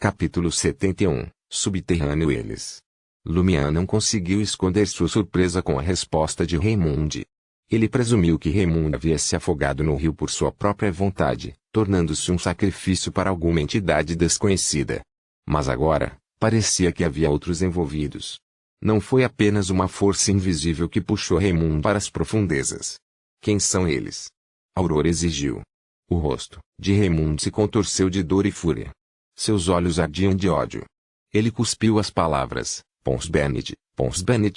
Capítulo 71, Subterrâneo. Lumian não conseguiu esconder sua surpresa com a resposta de Raymond. Ele presumiu que Raymond havia se afogado no rio por sua própria vontade, tornando-se um sacrifício para alguma entidade desconhecida. Mas agora, parecia que havia outros envolvidos. Não foi apenas uma força invisível que puxou Raymond para as profundezas. Quem são eles? Aurora exigiu. O rosto de Raymond se contorceu de dor e fúria. Seus olhos ardiam de ódio. Ele cuspiu as palavras: Pons Bennett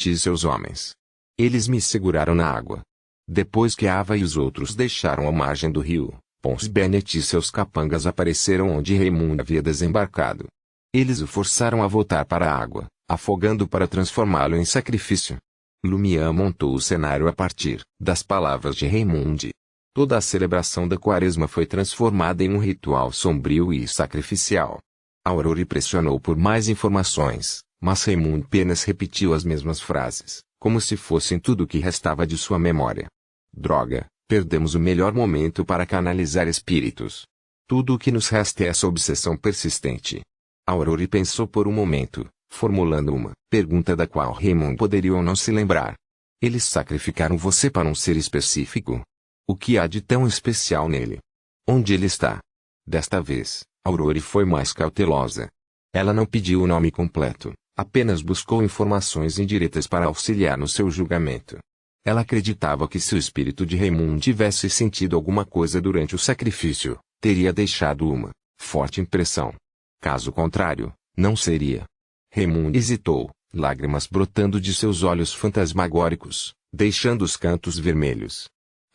e seus homens. Eles me seguraram na água. Depois que Ava e os outros deixaram a margem do rio, Pons Bennett e seus capangas apareceram onde Raymond havia desembarcado. Eles o forçaram a voltar para a água, afogando para transformá-lo em sacrifício. Lumian montou o cenário a partir das palavras de Raymond. Toda a celebração da Quaresma foi transformada em um ritual sombrio e sacrificial. Aurora pressionou por mais informações, mas Raymond apenas repetiu as mesmas frases, como se fossem tudo o que restava de sua memória. Droga, perdemos o melhor momento para canalizar espíritos. Tudo o que nos resta é essa obsessão persistente. Aurora pensou por um momento, formulando uma pergunta da qual Raymond poderia ou não se lembrar. Eles sacrificaram você para um ser específico? O que há de tão especial nele? Onde ele está? Desta vez, Aurora foi mais cautelosa. Ela não pediu o nome completo, apenas buscou informações indiretas para auxiliar no seu julgamento. Ela acreditava que se o espírito de Raymond tivesse sentido alguma coisa durante o sacrifício, teria deixado uma forte impressão. Caso contrário, não seria. Raymond hesitou, lágrimas brotando de seus olhos fantasmagóricos, deixando os cantos vermelhos.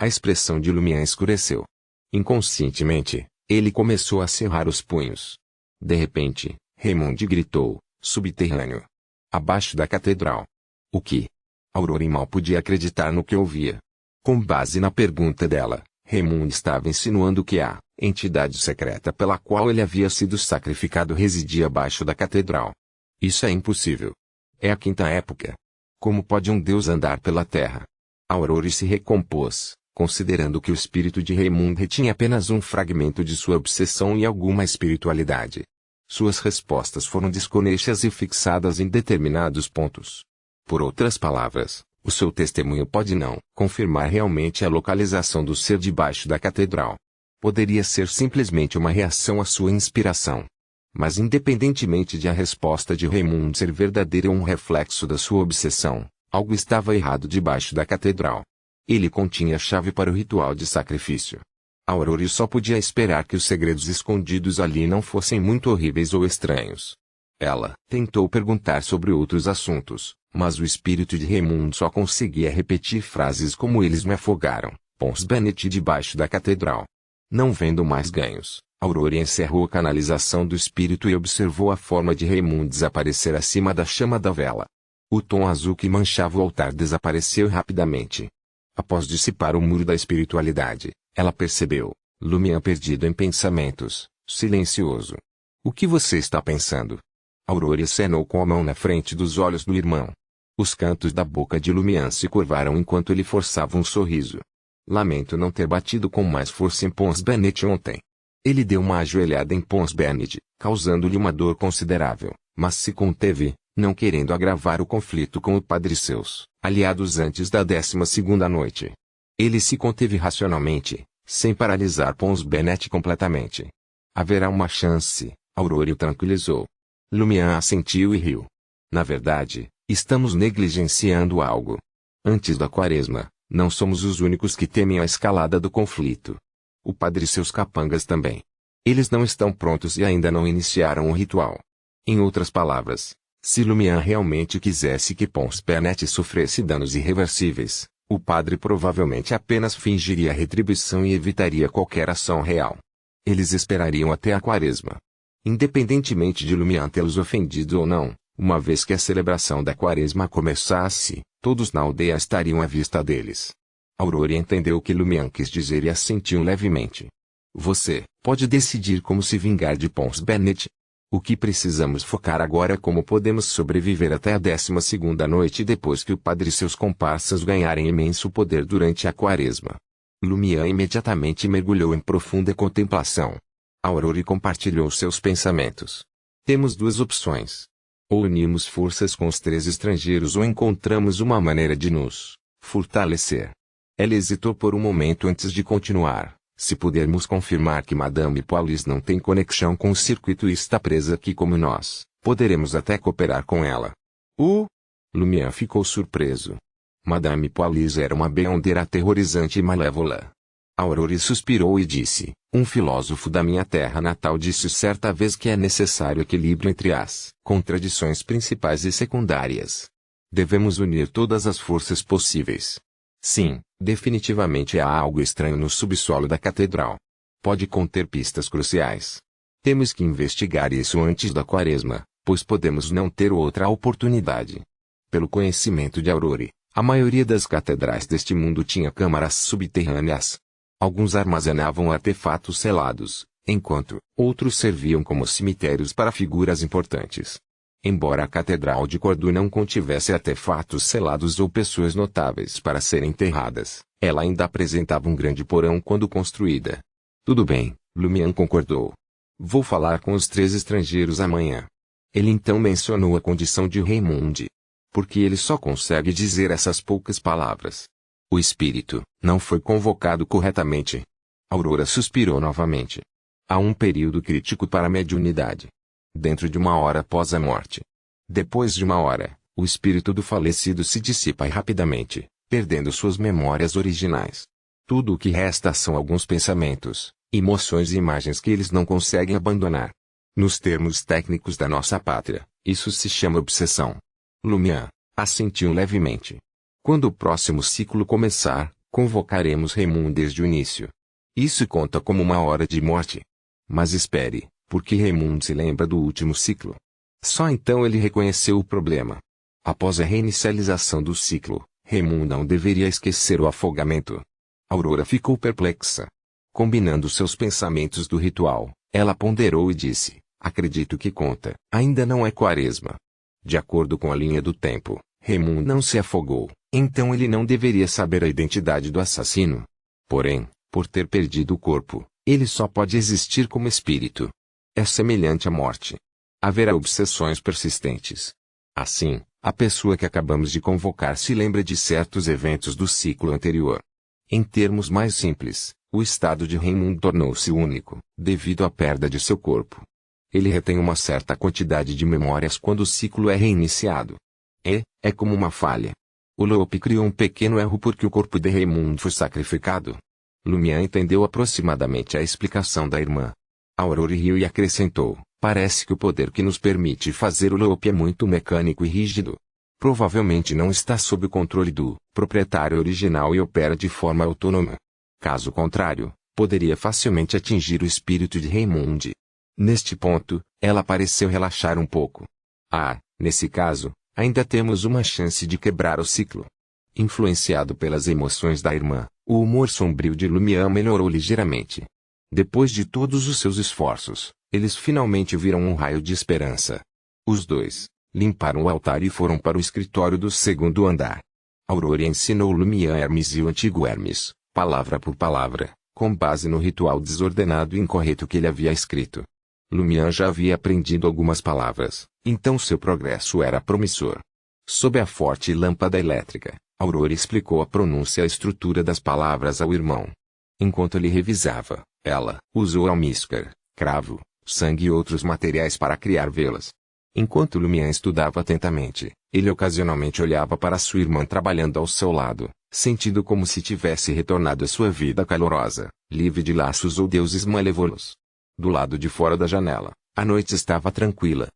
A expressão de Lumian escureceu. Inconscientemente, ele começou a cerrar os punhos. De repente, Raymond gritou: subterrâneo. Abaixo da catedral. O que? Aurora mal podia acreditar no que ouvia. Com base na pergunta dela, Raymond estava insinuando que a entidade secreta pela qual ele havia sido sacrificado residia abaixo da catedral. Isso é impossível. É a quinta época. Como pode um deus andar pela terra? Aurora se recompôs, considerando que o espírito de Raymond retinha apenas um fragmento de sua obsessão e alguma espiritualidade. Suas respostas foram desconexas e fixadas em determinados pontos. Por outras palavras, o seu testemunho pode não confirmar realmente a localização do ser debaixo da catedral. Poderia ser simplesmente uma reação à sua inspiração. Mas independentemente de a resposta de Raymond ser verdadeira ou um reflexo da sua obsessão, algo estava errado debaixo da catedral. Ele continha a chave para o ritual de sacrifício. Aurora só podia esperar que os segredos escondidos ali não fossem muito horríveis ou estranhos. Ela tentou perguntar sobre outros assuntos, mas o espírito de Raymond só conseguia repetir frases como eles me afogaram, Pons Bennett debaixo da catedral. Não vendo mais ganhos, Aurora encerrou a canalização do espírito e observou a forma de Raymond desaparecer acima da chama da vela. O tom azul que manchava o altar desapareceu rapidamente. Após dissipar o muro da espiritualidade, ela percebeu Lumian perdido em pensamentos, silencioso. O que você está pensando? Aurora acenou com a mão na frente dos olhos do irmão. Os cantos da boca de Lumian se curvaram enquanto ele forçava um sorriso. Lamento não ter batido com mais força em Pons Bennett ontem. Ele deu uma ajoelhada em Pons Bennett, causando-lhe uma dor considerável, mas se conteve, não querendo agravar o conflito com o padre e seus aliados antes da 12ª noite. Ele se conteve racionalmente, sem paralisar Pons Bennett completamente. Haverá uma chance, Aurora o tranquilizou. Lumian assentiu e riu. Na verdade, estamos negligenciando algo. Antes da Quaresma, não somos os únicos que temem a escalada do conflito. O padre e seus capangas também. Eles não estão prontos e ainda não iniciaram o ritual. Em outras palavras, se Lumian realmente quisesse que Pons Bennett sofresse danos irreversíveis, o padre provavelmente apenas fingiria retribuição e evitaria qualquer ação real. Eles esperariam até a Quaresma. Independentemente de Lumian tê-los ofendido ou não, uma vez que a celebração da Quaresma começasse, todos na aldeia estariam à vista deles. Aurora entendeu o que Lumian quis dizer e assentiu levemente. Você pode decidir como se vingar de Pons Bennett. O que precisamos focar agora é como podemos sobreviver até a 12ª noite depois que o padre e seus comparsas ganharem imenso poder durante a Quaresma. Lumian imediatamente mergulhou em profunda contemplação. Aurora compartilhou seus pensamentos. Temos duas opções. Ou unimos forças com os três estrangeiros ou encontramos uma maneira de nos fortalecer. Ela hesitou por um momento antes de continuar. Se pudermos confirmar que Madame Paulis não tem conexão com o circuito e está presa aqui como nós, poderemos até cooperar com ela. Lumière ficou surpreso. Madame Paulis era uma beondeira aterrorizante e malévola. Aurore suspirou e disse, um filósofo da minha terra natal disse certa vez que é necessário equilíbrio entre as contradições principais e secundárias. Devemos unir todas as forças possíveis. Sim, definitivamente há algo estranho no subsolo da catedral. Pode conter pistas cruciais. Temos que investigar isso antes da quaresma, pois podemos não ter outra oportunidade. Pelo conhecimento de Aurore, a maioria das catedrais deste mundo tinha câmaras subterrâneas. Alguns armazenavam artefatos selados, enquanto outros serviam como cemitérios para figuras importantes. Embora a Catedral de Cordoue não contivesse artefatos selados ou pessoas notáveis para serem enterradas, ela ainda apresentava um grande porão quando construída. Tudo bem, Lumière concordou. Vou falar com os três estrangeiros amanhã. Ele então mencionou a condição de Raymond. Porque ele só consegue dizer essas poucas palavras. O espírito não foi convocado corretamente. Aurora suspirou novamente. Há um período crítico para a mediunidade. Dentro de uma hora após a morte. Depois de uma hora, o espírito do falecido se dissipa rapidamente, perdendo suas memórias originais. Tudo o que resta são alguns pensamentos, emoções e imagens que eles não conseguem abandonar. Nos termos técnicos da nossa pátria, isso se chama obsessão. Lumière assentiu levemente. Quando o próximo ciclo começar, convocaremos Raymond desde o início. Isso conta como uma hora de morte. Mas espere, porque Raymond se lembra do último ciclo. Só então ele reconheceu o problema. Após a reinicialização do ciclo, Raymond não deveria esquecer o afogamento. Aurora ficou perplexa. Combinando seus pensamentos do ritual, ela ponderou e disse, acredito que conta, ainda não é quaresma. De acordo com a linha do tempo, Raymond não se afogou, então ele não deveria saber a identidade do assassino. Porém, por ter perdido o corpo, ele só pode existir como espírito. É semelhante à morte. Haverá obsessões persistentes. Assim, a pessoa que acabamos de convocar se lembra de certos eventos do ciclo anterior. Em termos mais simples, o estado de Raymond tornou-se único, devido à perda de seu corpo. Ele retém uma certa quantidade de memórias quando o ciclo é reiniciado. É como uma falha. O Lope criou um pequeno erro porque o corpo de Raymond foi sacrificado. Lumière entendeu aproximadamente a explicação da irmã. Aurore riu e acrescentou, parece que o poder que nos permite fazer o Lope é muito mecânico e rígido. Provavelmente não está sob o controle do proprietário original e opera de forma autônoma. Caso contrário, poderia facilmente atingir o espírito de Raymond. Neste ponto, ela pareceu relaxar um pouco. Nesse caso, ainda temos uma chance de quebrar o ciclo. Influenciado pelas emoções da irmã, o humor sombrio de Lumière melhorou ligeiramente. Depois de todos os seus esforços, eles finalmente viram um raio de esperança. Os dois limparam o altar e foram para o escritório do segundo andar. Aurore ensinou Lumière Hermes e o antigo Hermes, palavra por palavra, com base no ritual desordenado e incorreto que ele havia escrito. Lumière já havia aprendido algumas palavras, então seu progresso era promissor. Sob a forte lâmpada elétrica, Aurore explicou a pronúncia e a estrutura das palavras ao irmão. Enquanto ele revisava, ela usou almíscar, cravo, sangue e outros materiais para criar velas. Enquanto Lumière estudava atentamente, ele ocasionalmente olhava para sua irmã trabalhando ao seu lado, sentindo como se tivesse retornado à sua vida calorosa, livre de laços ou deuses malévolos. Do lado de fora da janela, a noite estava tranquila.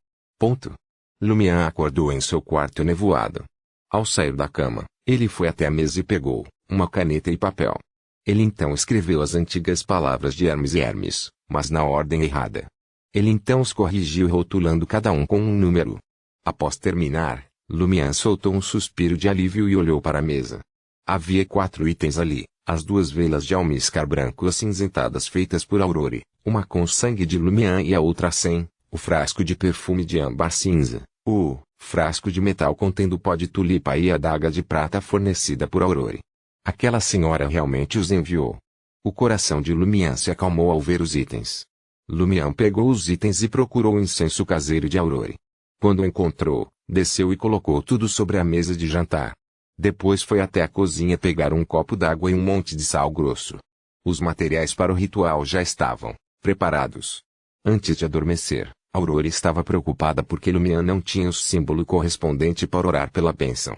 Lumière acordou em seu quarto nevoado. Ao sair da cama, ele foi até a mesa e pegou uma caneta e papel. Ele então escreveu as antigas palavras de Hermes e Hermes, mas na ordem errada. Ele então os corrigiu rotulando cada um com um número. Após terminar, Lumière soltou um suspiro de alívio e olhou para a mesa. Havia 4 itens ali, as 2 velas de almíscar branco acinzentadas feitas por Aurore, uma com sangue de Lumière e a outra sem, o frasco de perfume de âmbar cinza, o frasco de metal contendo pó de tulipa e a adaga de prata fornecida por Aurore. Aquela senhora realmente os enviou. O coração de Lumière se acalmou ao ver os itens. Lumian pegou os itens e procurou o incenso caseiro de Aurore. Quando o encontrou, desceu e colocou tudo sobre a mesa de jantar. Depois foi até a cozinha pegar um copo d'água e um monte de sal grosso. Os materiais para o ritual já estavam preparados. Antes de adormecer, Aurore estava preocupada porque Lumian não tinha o símbolo correspondente para orar pela bênção.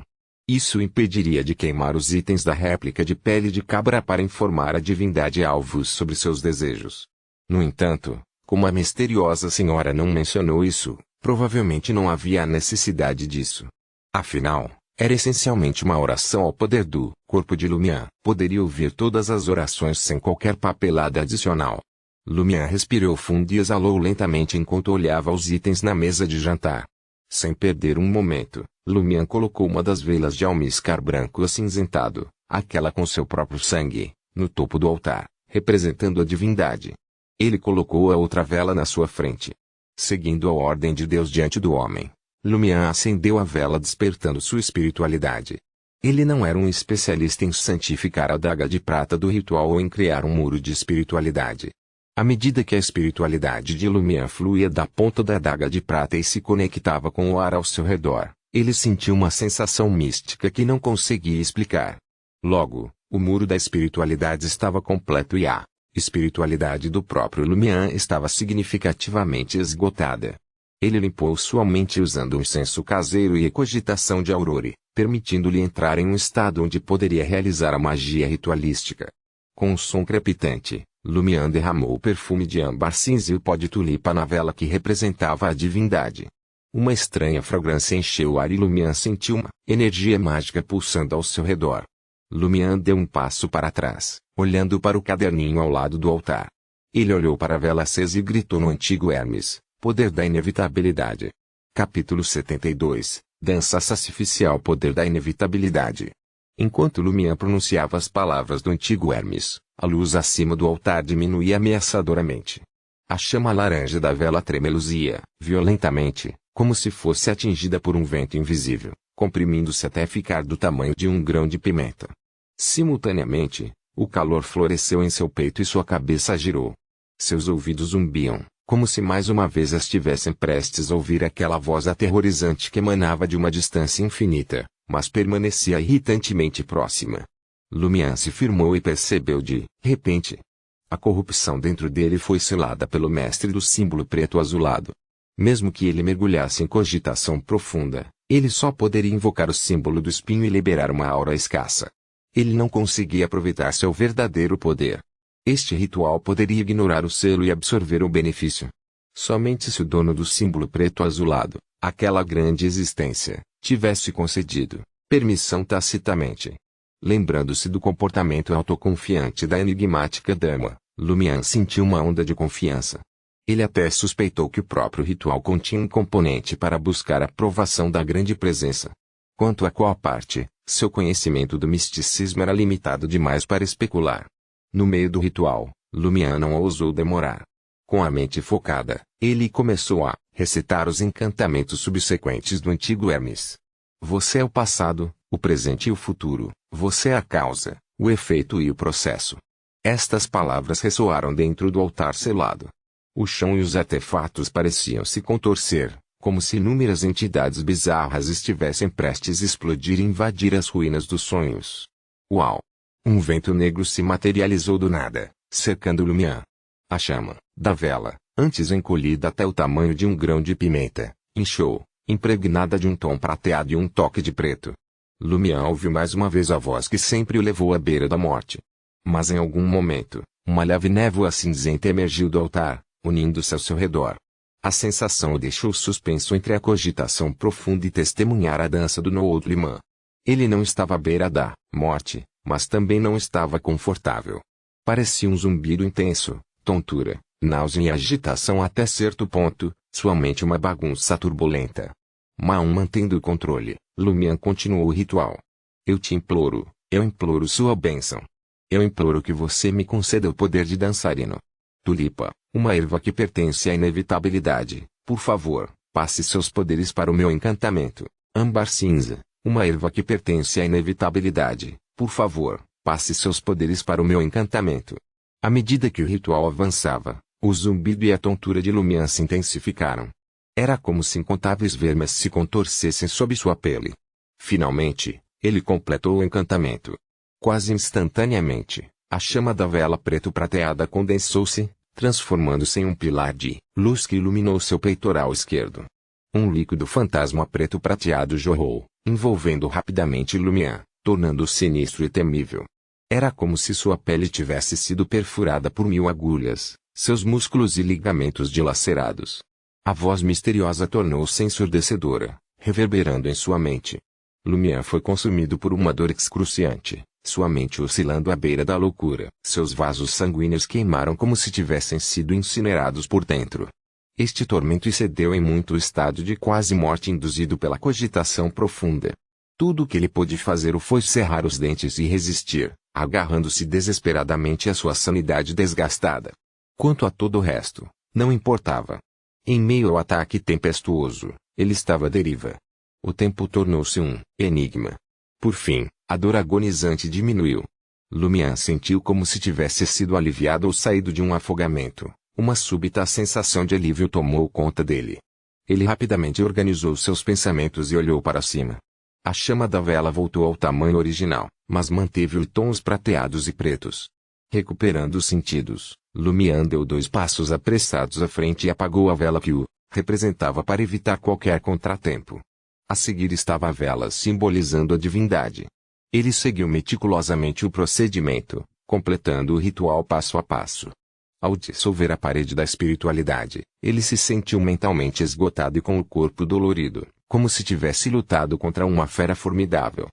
Isso impediria de queimar os itens da réplica de pele de cabra para informar a divindade alvos sobre seus desejos. No entanto, como a misteriosa senhora não mencionou isso, provavelmente não havia a necessidade disso. Afinal, era essencialmente uma oração ao poder do corpo de Lumian. Poderia ouvir todas as orações sem qualquer papelada adicional. Lumian respirou fundo e exalou lentamente enquanto olhava os itens na mesa de jantar. Sem perder um momento, Lumian colocou uma das velas de almíscar branco acinzentado, aquela com seu próprio sangue, no topo do altar, representando a divindade. Ele colocou a outra vela na sua frente. Seguindo a ordem de Deus diante do homem, Lumian acendeu a vela despertando sua espiritualidade. Ele não era um especialista em santificar a adaga de prata do ritual ou em criar um muro de espiritualidade. À medida que a espiritualidade de Lumian fluía da ponta da adaga de prata e se conectava com o ar ao seu redor, ele sentiu uma sensação mística que não conseguia explicar. Logo, o muro da espiritualidade estava completo e a espiritualidade do próprio Lumian estava significativamente esgotada. Ele limpou sua mente usando um incenso caseiro e a cogitação de Aurore, permitindo-lhe entrar em um estado onde poderia realizar a magia ritualística. Com um som crepitante, Lumian derramou o perfume de âmbar cinza e o pó de tulipa na vela que representava a divindade. Uma estranha fragrância encheu o ar e Lumian sentiu uma energia mágica pulsando ao seu redor. Lumian deu um passo para trás, olhando para o caderninho ao lado do altar. Ele olhou para a vela acesa e gritou no antigo Hermes, poder da inevitabilidade. Capítulo 72, Dança sacrificial Poder da inevitabilidade. Enquanto Lumian pronunciava as palavras do antigo Hermes, a luz acima do altar diminuía ameaçadoramente. A chama laranja da vela tremeluzia, violentamente, como se fosse atingida por um vento invisível, comprimindo-se até ficar do tamanho de um grão de pimenta. Simultaneamente, o calor floresceu em seu peito e sua cabeça girou. Seus ouvidos zumbiam, como se mais uma vez estivessem prestes a ouvir aquela voz aterrorizante que emanava de uma distância infinita, mas permanecia irritantemente próxima. Lumian se firmou e percebeu de repente. A corrupção dentro dele foi selada pelo mestre do símbolo preto azulado. Mesmo que ele mergulhasse em cogitação profunda, ele só poderia invocar o símbolo do espinho e liberar uma aura escassa. Ele não conseguia aproveitar seu verdadeiro poder. Este ritual poderia ignorar o selo e absorver o benefício. Somente se o dono do símbolo preto azulado, aquela grande existência, tivesse concedido permissão tacitamente. Lembrando-se do comportamento autoconfiante da enigmática dama, Lumian sentiu uma onda de confiança. Ele até suspeitou que o próprio ritual continha um componente para buscar a aprovação da grande presença. Quanto a qual parte, seu conhecimento do misticismo era limitado demais para especular. No meio do ritual, Lumian não ousou demorar. Com a mente focada, ele começou a recitar os encantamentos subsequentes do antigo Hermes. Você é o passado, o presente e o futuro, você é a causa, o efeito e o processo. Estas palavras ressoaram dentro do altar selado. O chão e os artefatos pareciam se contorcer, como se inúmeras entidades bizarras estivessem prestes a explodir e invadir as ruínas dos sonhos. Uau! Um vento negro se materializou do nada, cercando Lumian. A chama da vela, antes encolhida até o tamanho de um grão de pimenta, inchou, impregnada de um tom prateado e um toque de preto. Lumian ouviu mais uma vez a voz que sempre o levou à beira da morte. Mas em algum momento, uma leve névoa cinzenta emergiu do altar, unindo-se ao seu redor. A sensação o deixou suspenso entre a cogitação profunda e testemunhar a dança do Noodliman. Ele não estava à beira da morte, mas também não estava confortável. Parecia um zumbido intenso, tontura, náusea e agitação até certo ponto, sua mente uma bagunça turbulenta. Mas mantendo o controle, Lumian continuou o ritual. Eu imploro sua bênção. Eu imploro que você me conceda o poder de dançarino. Tulipa, uma erva que pertence à inevitabilidade, por favor, passe seus poderes para o meu encantamento. Âmbar cinza, uma erva que pertence à inevitabilidade, por favor, passe seus poderes para o meu encantamento. À medida que o ritual avançava, O zumbido e a tontura de Lumian se intensificaram. Era como se incontáveis vermes se contorcessem sob sua pele. Finalmente, ele completou o encantamento. Quase instantaneamente, a chama da vela preto-prateada condensou-se, transformando-se em um pilar de luz que iluminou seu peitoral esquerdo. Um líquido fantasma preto-prateado jorrou, envolvendo rapidamente Lumian, tornando-o sinistro e temível. Era como se sua pele tivesse sido perfurada por 1000 agulhas, seus músculos e ligamentos dilacerados. A voz misteriosa tornou-se ensurdecedora, reverberando em sua mente. Lumian foi consumido por uma dor excruciante, sua mente oscilando à beira da loucura. Seus vasos sanguíneos queimaram como se tivessem sido incinerados por dentro. Este tormento excedeu em muito o estado de quase morte induzido pela cogitação profunda. Tudo o que ele pôde fazer foi cerrar os dentes e resistir, agarrando-se desesperadamente à sua sanidade desgastada. Quanto a todo o resto, não importava. Em meio ao ataque tempestuoso, ele estava à deriva. O tempo tornou-se um enigma. Por fim, a dor agonizante diminuiu. Lumian sentiu como se tivesse sido aliviado ou saído de um afogamento. Uma súbita sensação de alívio tomou conta dele. Ele rapidamente organizou seus pensamentos e olhou para cima. A chama da vela voltou ao tamanho original, mas manteve os tons prateados e pretos. Recuperando os sentidos, Lumian deu 2 passos apressados à frente e apagou a vela que o representava para evitar qualquer contratempo. A seguir estava a vela simbolizando a divindade. Ele seguiu meticulosamente o procedimento, completando o ritual passo a passo. Ao dissolver a parede da espiritualidade, ele se sentiu mentalmente esgotado e com o corpo dolorido, como se tivesse lutado contra uma fera formidável.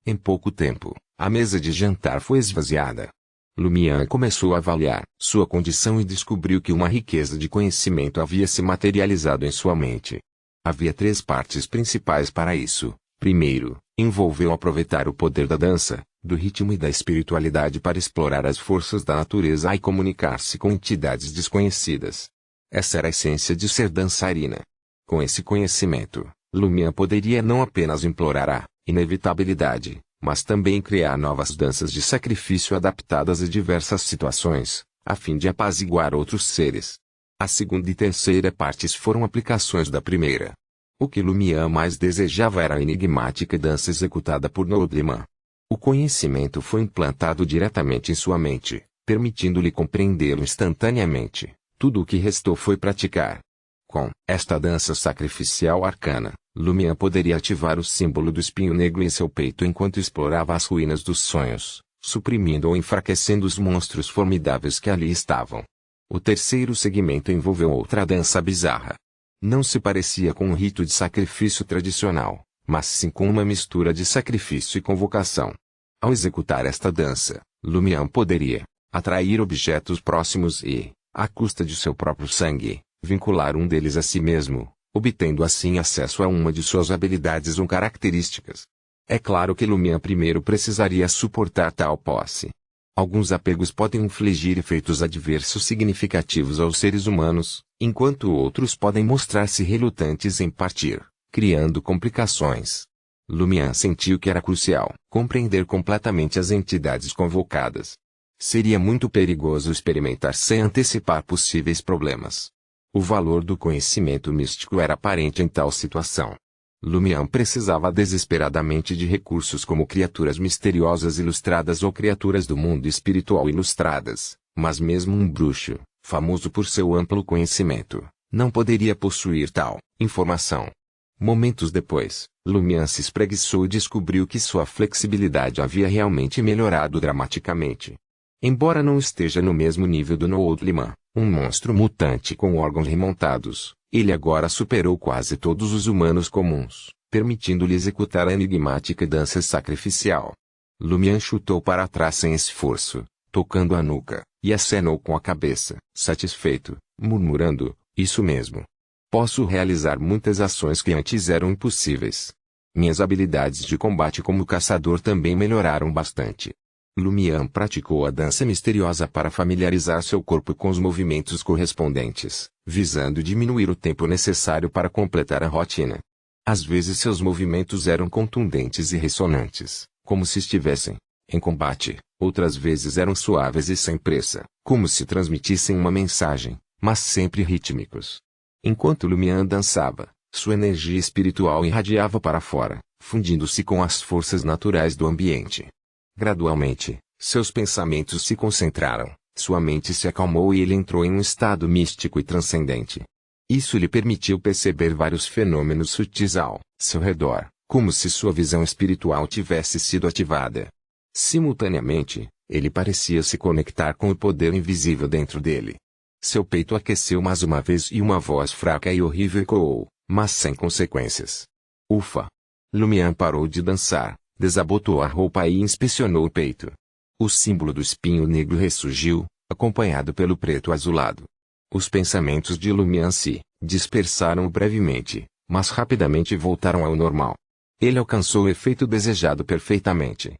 Em pouco tempo, a mesa de jantar foi esvaziada. Lumian começou a avaliar sua condição e descobriu que uma riqueza de conhecimento havia se materializado em sua mente. Havia 3 partes principais para isso. Primeiro, envolveu aproveitar o poder da dança, do ritmo e da espiritualidade para explorar as forças da natureza e comunicar-se com entidades desconhecidas. Essa era a essência de ser dançarina. Com esse conhecimento, Lumian poderia não apenas implorar a inevitabilidade, mas também criar novas danças de sacrifício adaptadas a diversas situações, a fim de apaziguar outros seres. A segunda e terceira partes foram aplicações da primeira. O que Lumian mais desejava era a enigmática dança executada por Nodliman. O conhecimento foi implantado diretamente em sua mente, permitindo-lhe compreendê-lo instantaneamente. Tudo o que restou foi praticar. Com esta dança sacrificial arcana, Lumian poderia ativar o símbolo do espinho negro em seu peito enquanto explorava as ruínas dos sonhos, suprimindo ou enfraquecendo os monstros formidáveis que ali estavam. O terceiro segmento envolveu outra dança bizarra. Não se parecia com um rito de sacrifício tradicional, mas sim com uma mistura de sacrifício e convocação. Ao executar esta dança, Lumian poderia atrair objetos próximos e, à custa de seu próprio sangue, vincular um deles a si mesmo, obtendo assim acesso a uma de suas habilidades ou características. É claro que Lumian primeiro precisaria suportar tal posse. Alguns apegos podem infligir efeitos adversos significativos aos seres humanos, enquanto outros podem mostrar-se relutantes em partir, criando complicações. Lumian sentiu que era crucial compreender completamente as entidades convocadas. Seria muito perigoso experimentar sem antecipar possíveis problemas. O valor do conhecimento místico era aparente em tal situação. Lumian precisava desesperadamente de recursos como criaturas misteriosas ilustradas ou criaturas do mundo espiritual ilustradas, mas mesmo um bruxo, famoso por seu amplo conhecimento, não poderia possuir tal informação. Momentos depois, Lumian se espreguiçou e descobriu que sua flexibilidade havia realmente melhorado dramaticamente. Embora não esteja no mesmo nível do Nodliman, um monstro mutante com órgãos remontados, ele agora superou quase todos os humanos comuns, permitindo-lhe executar a enigmática dança sacrificial. Lumian chutou para trás sem esforço, tocando a nuca, e acenou com a cabeça, satisfeito, murmurando, isso mesmo. Posso realizar muitas ações que antes eram impossíveis. Minhas habilidades de combate como caçador também melhoraram bastante. Lumian praticou a dança misteriosa para familiarizar seu corpo com os movimentos correspondentes, visando diminuir o tempo necessário para completar a rotina. Às vezes seus movimentos eram contundentes e ressonantes, como se estivessem em combate, outras vezes eram suaves e sem pressa, como se transmitissem uma mensagem, mas sempre rítmicos. Enquanto Lumian dançava, sua energia espiritual irradiava para fora, fundindo-se com as forças naturais do ambiente. Gradualmente, seus pensamentos se concentraram, sua mente se acalmou e ele entrou em um estado místico e transcendente. Isso lhe permitiu perceber vários fenômenos sutis ao seu redor, como se sua visão espiritual tivesse sido ativada. Simultaneamente, ele parecia se conectar com o poder invisível dentro dele. Seu peito aqueceu mais uma vez e uma voz fraca e horrível ecoou, mas sem consequências. Ufa! Lumian parou de dançar, desabotoou a roupa e inspecionou o peito. O símbolo do espinho negro ressurgiu, acompanhado pelo preto azulado. Os pensamentos de Lumian se dispersaram brevemente, mas rapidamente voltaram ao normal. Ele alcançou o efeito desejado perfeitamente.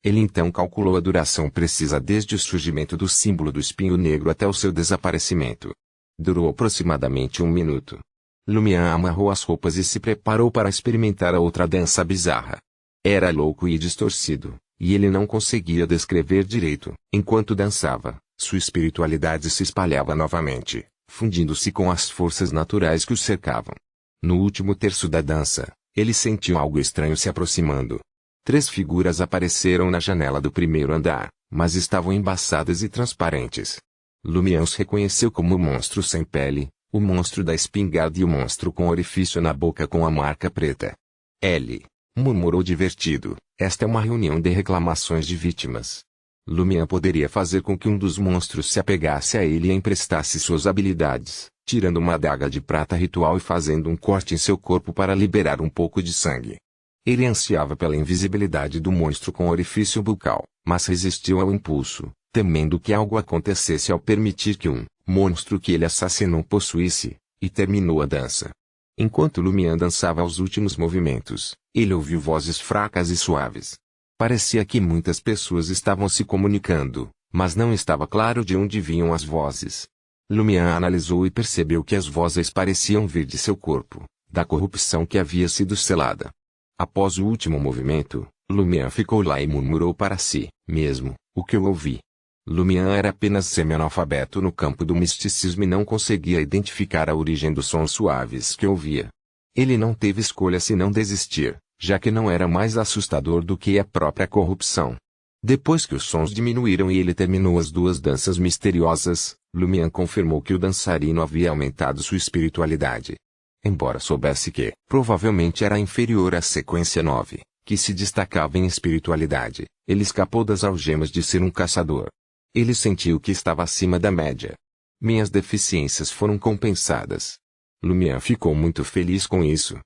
Ele então calculou a duração precisa desde o surgimento do símbolo do espinho negro até o seu desaparecimento. Durou aproximadamente 1 minuto. Lumian amarrou as roupas e se preparou para experimentar a outra dança bizarra. Era louco e distorcido, e ele não conseguia descrever direito. Enquanto dançava, sua espiritualidade se espalhava novamente, fundindo-se com as forças naturais que o cercavam. No último terço da dança, ele sentiu algo estranho se aproximando. 3 figuras apareceram na janela do primeiro andar, mas estavam embaçadas e transparentes. Lumian os reconheceu como o monstro sem pele, o monstro da espingarda e o monstro com orifício na boca com a marca preta. L. murmurou divertido, esta é uma reunião de reclamações de vítimas. Lumian poderia fazer com que um dos monstros se apegasse a ele e emprestasse suas habilidades, tirando uma adaga de prata ritual e fazendo um corte em seu corpo para liberar um pouco de sangue. Ele ansiava pela invisibilidade do monstro com orifício bucal, mas resistiu ao impulso, temendo que algo acontecesse ao permitir que um monstro que ele assassinou possuísse, e terminou a dança. Enquanto Lumian dançava os últimos movimentos, ele ouviu vozes fracas e suaves. Parecia que muitas pessoas estavam se comunicando, mas não estava claro de onde vinham as vozes. Lumian analisou e percebeu que as vozes pareciam vir de seu corpo, da corrupção que havia sido selada. Após o último movimento, Lumian ficou lá e murmurou para si mesmo, o que eu ouvi. Lumian era apenas semi-analfabeto no campo do misticismo e não conseguia identificar a origem dos sons suaves que ouvia. Ele não teve escolha senão desistir, já que não era mais assustador do que a própria corrupção. Depois que os sons diminuíram e ele terminou as 2 danças misteriosas, Lumian confirmou que o dançarino havia aumentado sua espiritualidade. Embora soubesse que, provavelmente era inferior à sequência 9, que se destacava em espiritualidade, ele escapou das algemas de ser um caçador. Ele sentiu que estava acima da média. Minhas deficiências foram compensadas. Lumian ficou muito feliz com isso.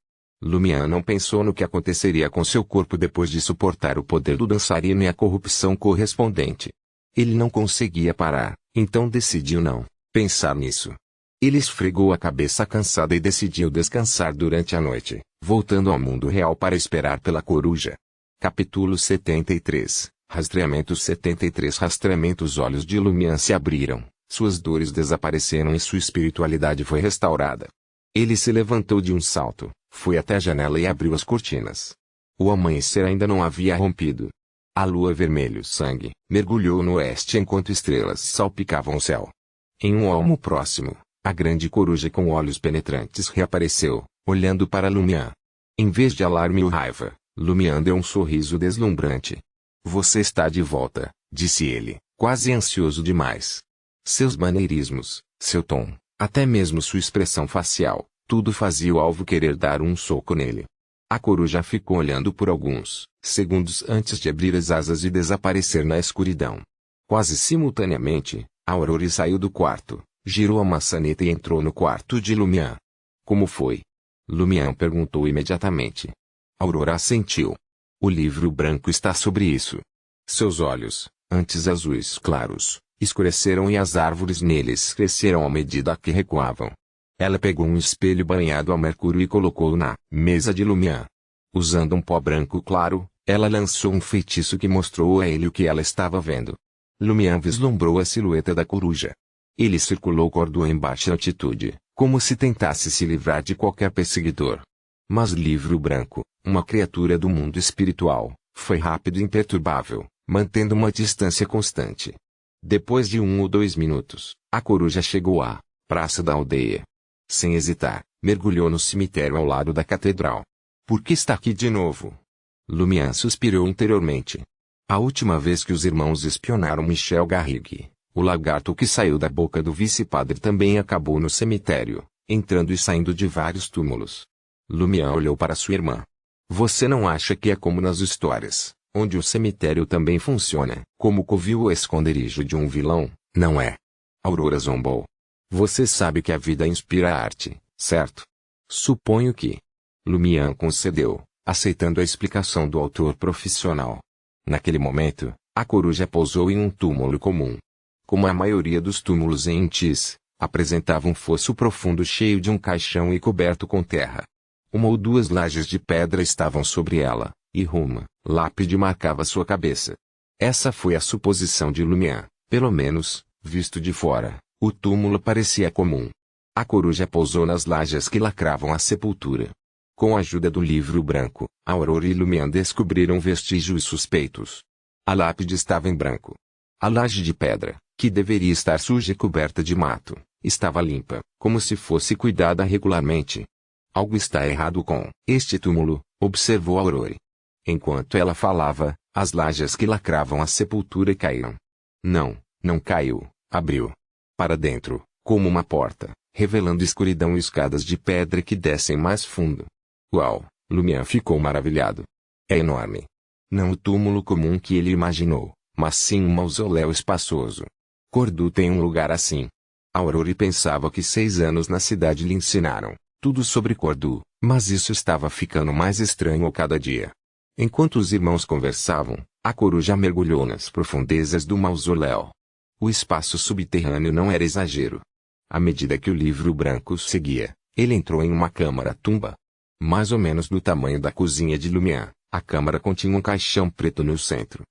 Lumian não pensou no que aconteceria com seu corpo depois de suportar o poder do dançarino e a corrupção correspondente. Ele não conseguia parar, então decidiu não pensar nisso. Ele esfregou a cabeça cansada e decidiu descansar durante a noite, voltando ao mundo real para esperar pela coruja. Capítulo 73. Rastreamento 73. Rastreamento. Os olhos de Lumian se abriram, suas dores desapareceram e sua espiritualidade foi restaurada. Ele se levantou de um salto, foi até a janela e abriu as cortinas. O amanhecer ainda não havia rompido. A lua vermelho sangue mergulhou no oeste enquanto estrelas salpicavam o céu. Em um olmo próximo, a grande coruja com olhos penetrantes reapareceu, olhando para Lumian. Em vez de alarme ou raiva, Lumian deu um sorriso deslumbrante. Você está de volta, disse ele, quase ansioso demais. Seus maneirismos, seu tom, até mesmo sua expressão facial, tudo fazia o alvo querer dar um soco nele. A coruja ficou olhando por alguns segundos antes de abrir as asas e desaparecer na escuridão. Quase simultaneamente, a Aurora saiu do quarto, girou a maçaneta e entrou no quarto de Lumian. Como foi? Lumian perguntou imediatamente. Aurora assentiu. O livro branco está sobre isso. Seus olhos, antes azuis claros, escureceram e as árvores neles cresceram à medida que recuavam. Ela pegou um espelho banhado a mercúrio e colocou-o na mesa de Lumian. Usando um pó branco claro, ela lançou um feitiço que mostrou a ele o que ela estava vendo. Lumian vislumbrou a silhueta da coruja. Ele circulou cordo em baixa altitude, como se tentasse se livrar de qualquer perseguidor. Mas Livro Branco, uma criatura do mundo espiritual, foi rápido e imperturbável, mantendo uma distância constante. Depois de 1 ou 2 minutos, a coruja chegou a Praça da aldeia. Sem hesitar, mergulhou no cemitério ao lado da catedral. Por que está aqui de novo? Lumière suspirou interiormente. A última vez que os irmãos espionaram Michel Garrigue, o lagarto que saiu da boca do vice-padre também acabou no cemitério, entrando e saindo de vários túmulos. Lumière olhou para sua irmã. Você não acha que é como nas histórias, onde o cemitério também funciona como covil ou esconderijo de um vilão, não é? Aurora zombou. Você sabe que a vida inspira a arte, certo? Suponho que. Lumière concedeu, aceitando a explicação do autor profissional. Naquele momento, a coruja pousou em um túmulo comum. Como a maioria dos túmulos em Intis, apresentava um fosso profundo cheio de um caixão e coberto com terra. Uma ou duas lajes de pedra estavam sobre ela, e uma lápide marcava sua cabeça. Essa foi a suposição de Lumière, pelo menos, visto de fora, o túmulo parecia comum. A coruja pousou nas lajes que lacravam a sepultura. Com a ajuda do livro branco, Aurora e Lumière descobriram vestígios suspeitos. A lápide estava em branco. A laje de pedra, que deveria estar suja e coberta de mato, estava limpa, como se fosse cuidada regularmente. Algo está errado com este túmulo, observou Aurora. Enquanto ela falava, as lajes que lacravam a sepultura caíram. Não caiu, abriu. Para dentro, como uma porta, revelando escuridão e escadas de pedra que descem mais fundo. Uau! Lumière ficou maravilhado. É enorme. Não o túmulo comum que ele imaginou, mas sim um mausoléu espaçoso. Cordoue tem um lugar assim. Aurora pensava que 6 anos na cidade lhe ensinaram tudo sobre Cordoue, mas isso estava ficando mais estranho a cada dia. Enquanto os irmãos conversavam, a coruja mergulhou nas profundezas do mausoléu. O espaço subterrâneo não era exagero. À medida que o livro branco seguia, ele entrou em uma câmara-tumba. Mais ou menos do tamanho da cozinha de Lumière, a câmara continha um caixão preto no centro.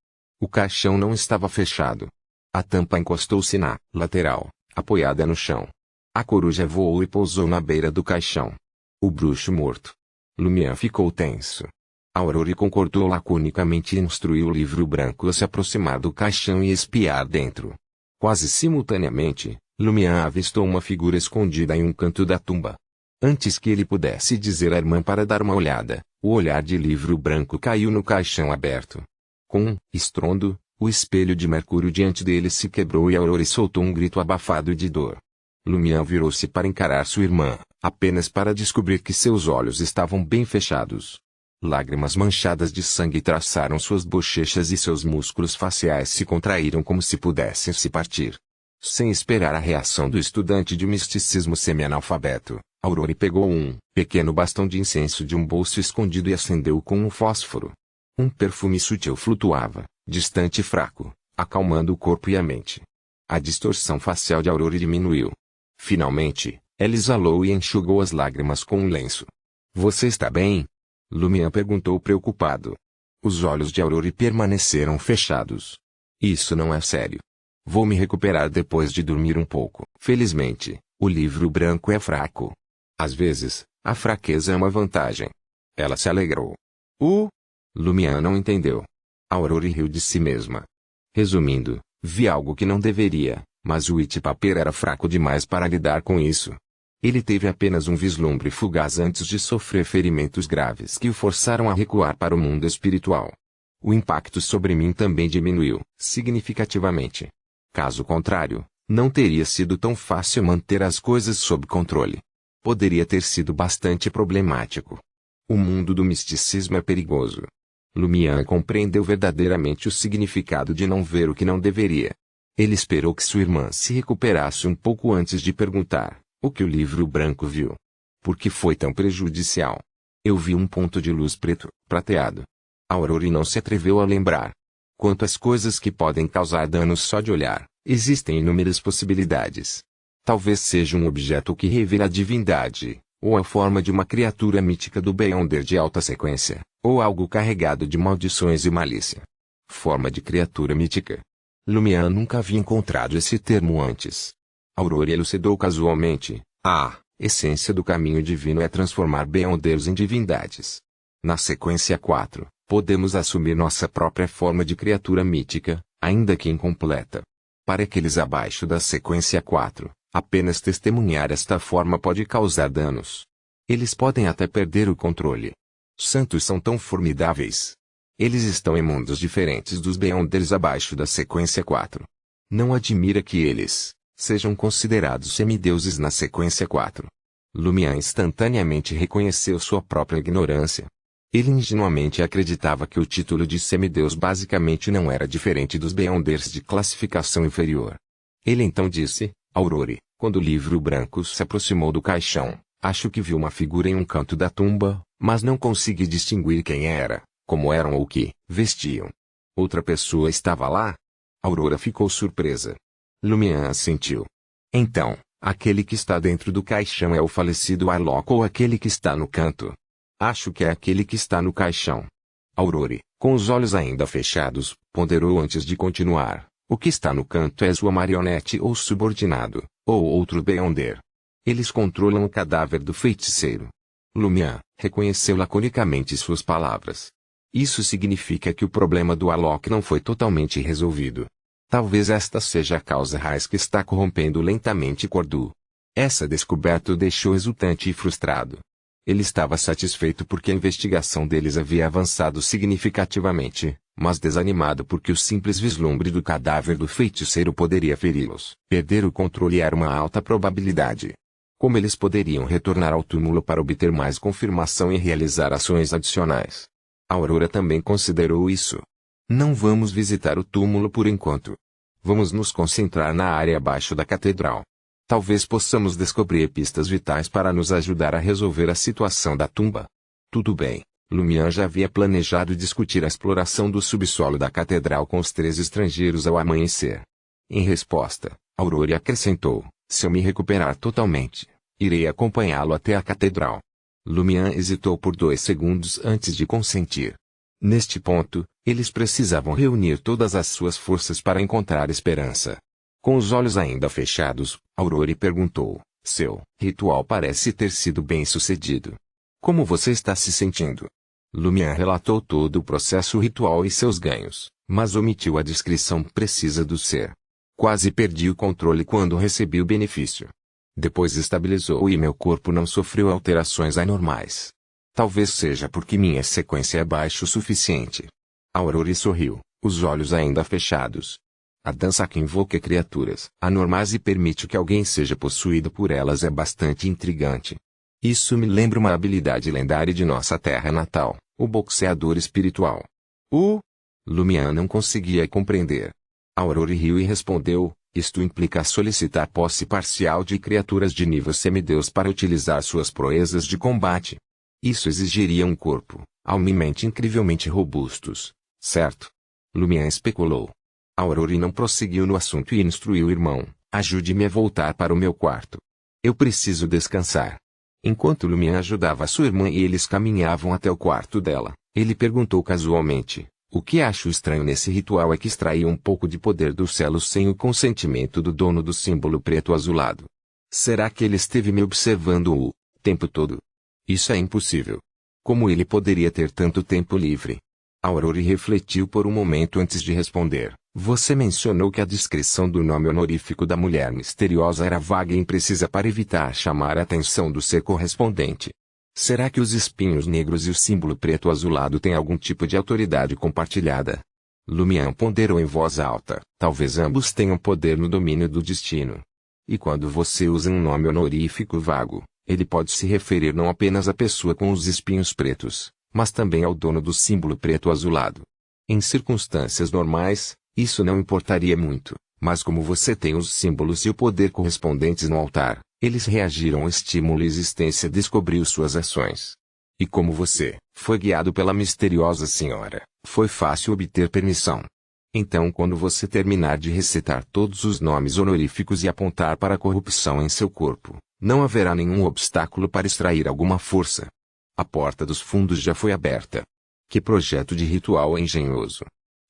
O caixão não estava fechado. A tampa encostou-se na lateral, apoiada no chão. A coruja voou e pousou na beira do caixão. O bruxo morto. Lumière ficou tenso. Aurora concordou laconicamente e instruiu o livro branco a se aproximar do caixão e espiar dentro. Quase simultaneamente, Lumière avistou uma figura escondida em um canto da tumba. Antes que ele pudesse dizer à irmã para dar uma olhada, o olhar de livro branco caiu no caixão aberto. Com um estrondo, o espelho de mercúrio diante dele se quebrou e Aurora soltou um grito abafado de dor. Lumière virou-se para encarar sua irmã, apenas para descobrir que seus olhos estavam bem fechados. Lágrimas manchadas de sangue traçaram suas bochechas e seus músculos faciais se contraíram como se pudessem se partir. Sem esperar a reação do estudante de misticismo semi-analfabeto, Aurora pegou um pequeno bastão de incenso de um bolso escondido e acendeu com um fósforo. Um perfume sutil flutuava, distante e fraco, acalmando o corpo e a mente. A distorção facial de Aurora diminuiu. Finalmente, ela exalou e enxugou as lágrimas com um lenço. Você está bem? Lumière perguntou preocupado. Os olhos de Aurora permaneceram fechados. Isso não é sério. Vou me recuperar depois de dormir um pouco. Felizmente, o livro branco é fraco. Às vezes, a fraqueza é uma vantagem. Ela se alegrou. Lumière não entendeu. Aurora riu de si mesma. Resumindo, vi algo que não deveria, mas o It-Paper era fraco demais para lidar com isso. Ele teve apenas um vislumbre fugaz antes de sofrer ferimentos graves que o forçaram a recuar para o mundo espiritual. O impacto sobre mim também diminuiu, significativamente. Caso contrário, não teria sido tão fácil manter as coisas sob controle. Poderia ter sido bastante problemático. O mundo do misticismo é perigoso. Lumière compreendeu verdadeiramente o significado de não ver o que não deveria. Ele esperou que sua irmã se recuperasse um pouco antes de perguntar o que o livro branco viu. Por que foi tão prejudicial? Eu vi um ponto de luz preto, prateado. Aurora não se atreveu a lembrar. Quanto às coisas que podem causar danos só de olhar, existem inúmeras possibilidades. Talvez seja um objeto que revela a divindade, ou a forma de uma criatura mítica do Beyonder de alta sequência, ou algo carregado de maldições e malícia. Forma de criatura mítica. Lumière nunca havia encontrado esse termo antes. Aurora elucidou casualmente: a essência do caminho divino é transformar Beyonders em divindades. Na sequência 4, podemos assumir nossa própria forma de criatura mítica, ainda que incompleta. Para aqueles abaixo da sequência 4, Apenas testemunhar esta forma pode causar danos. Eles podem até perder o controle. Santos são tão formidáveis. Eles estão em mundos diferentes dos Beyonders abaixo da sequência 4. Não admira que eles sejam considerados semideuses na sequência 4. Lumian instantaneamente reconheceu sua própria ignorância. Ele ingenuamente acreditava que o título de semideus basicamente não era diferente dos Beyonders de classificação inferior. Ele então disse: Aurore, quando o livro branco se aproximou do caixão, acho que viu uma figura em um canto da tumba, mas não consegui distinguir quem era, como eram ou o que vestiam. Outra pessoa estava lá? Aurora ficou surpresa. Lumian assentiu. Então, aquele que está dentro do caixão é o falecido Arlok ou aquele que está no canto? Acho que é aquele que está no caixão. Aurore, com os olhos ainda fechados, ponderou antes de continuar. O que está no canto é sua marionete ou subordinado, ou outro Beyonder. Eles controlam o cadáver do feiticeiro. Lumian reconheceu laconicamente suas palavras. Isso significa que o problema do Arlok não foi totalmente resolvido. Talvez esta seja a causa raiz que está corrompendo lentamente Cordu. Essa descoberta o deixou exultante e frustrado. Ele estava satisfeito porque a investigação deles havia avançado significativamente, mas desanimado porque o simples vislumbre do cadáver do feiticeiro poderia feri-los. Perder o controle era uma alta probabilidade. Como eles poderiam retornar ao túmulo para obter mais confirmação e realizar ações adicionais? Aurora também considerou isso. Não vamos visitar o túmulo por enquanto. Vamos nos concentrar na área abaixo da catedral. Talvez possamos descobrir pistas vitais para nos ajudar a resolver a situação da tumba. Tudo bem. Lumian já havia planejado discutir a exploração do subsolo da catedral com os 3 estrangeiros ao amanhecer. Em resposta, Aurora acrescentou: se eu me recuperar totalmente, irei acompanhá-lo até a catedral. Lumian hesitou por 2 segundos antes de consentir. Neste ponto, eles precisavam reunir todas as suas forças para encontrar esperança. Com os olhos ainda fechados, Aurora perguntou: seu ritual parece ter sido bem sucedido. Como você está se sentindo? Lumian relatou todo o processo ritual e seus ganhos, mas omitiu a descrição precisa do ser. Quase perdi o controle quando recebi o benefício. Depois estabilizou e meu corpo não sofreu alterações anormais. Talvez seja porque minha sequência é baixa o suficiente. Aurora sorriu, os olhos ainda fechados. A dança que invoca criaturas anormais e permite que alguém seja possuído por elas é bastante intrigante. Isso me lembra uma habilidade lendária de nossa terra natal, o boxeador espiritual. Lumian não conseguia compreender. Aurora riu e respondeu: isto implica solicitar posse parcial de criaturas de nível semideus para utilizar suas proezas de combate. Isso exigiria um corpo, alma e mente incrivelmente robustos, certo? Lumian especulou. Aurora não prosseguiu no assunto e instruiu o irmão: ajude-me a voltar para o meu quarto. Eu preciso descansar. Enquanto Lumian ajudava sua irmã e eles caminhavam até o quarto dela, ele perguntou casualmente: o que acho estranho nesse ritual é que extraía um pouco de poder dos celos sem o consentimento do dono do símbolo preto azulado. Será que ele esteve me observando o tempo todo? Isso é impossível. Como ele poderia ter tanto tempo livre? Aurora refletiu por um momento antes de responder. Você mencionou que a descrição do nome honorífico da mulher misteriosa era vaga e imprecisa para evitar chamar a atenção do ser correspondente. Será que os espinhos negros e o símbolo preto azulado têm algum tipo de autoridade compartilhada? Lumian ponderou em voz alta. Talvez ambos tenham poder no domínio do destino. E quando você usa um nome honorífico vago, ele pode se referir não apenas à pessoa com os espinhos pretos, mas também ao dono do símbolo preto azulado. Em circunstâncias normais, isso não importaria muito, mas como você tem os símbolos e o poder correspondentes no altar, eles reagiram ao estímulo e existência descobriu suas ações. E como você foi guiado pela misteriosa senhora, foi fácil obter permissão. Então quando você terminar de recitar todos os nomes honoríficos e apontar para a corrupção em seu corpo, não haverá nenhum obstáculo para extrair alguma força. A porta dos fundos já foi aberta. Que projeto de ritual engenhoso.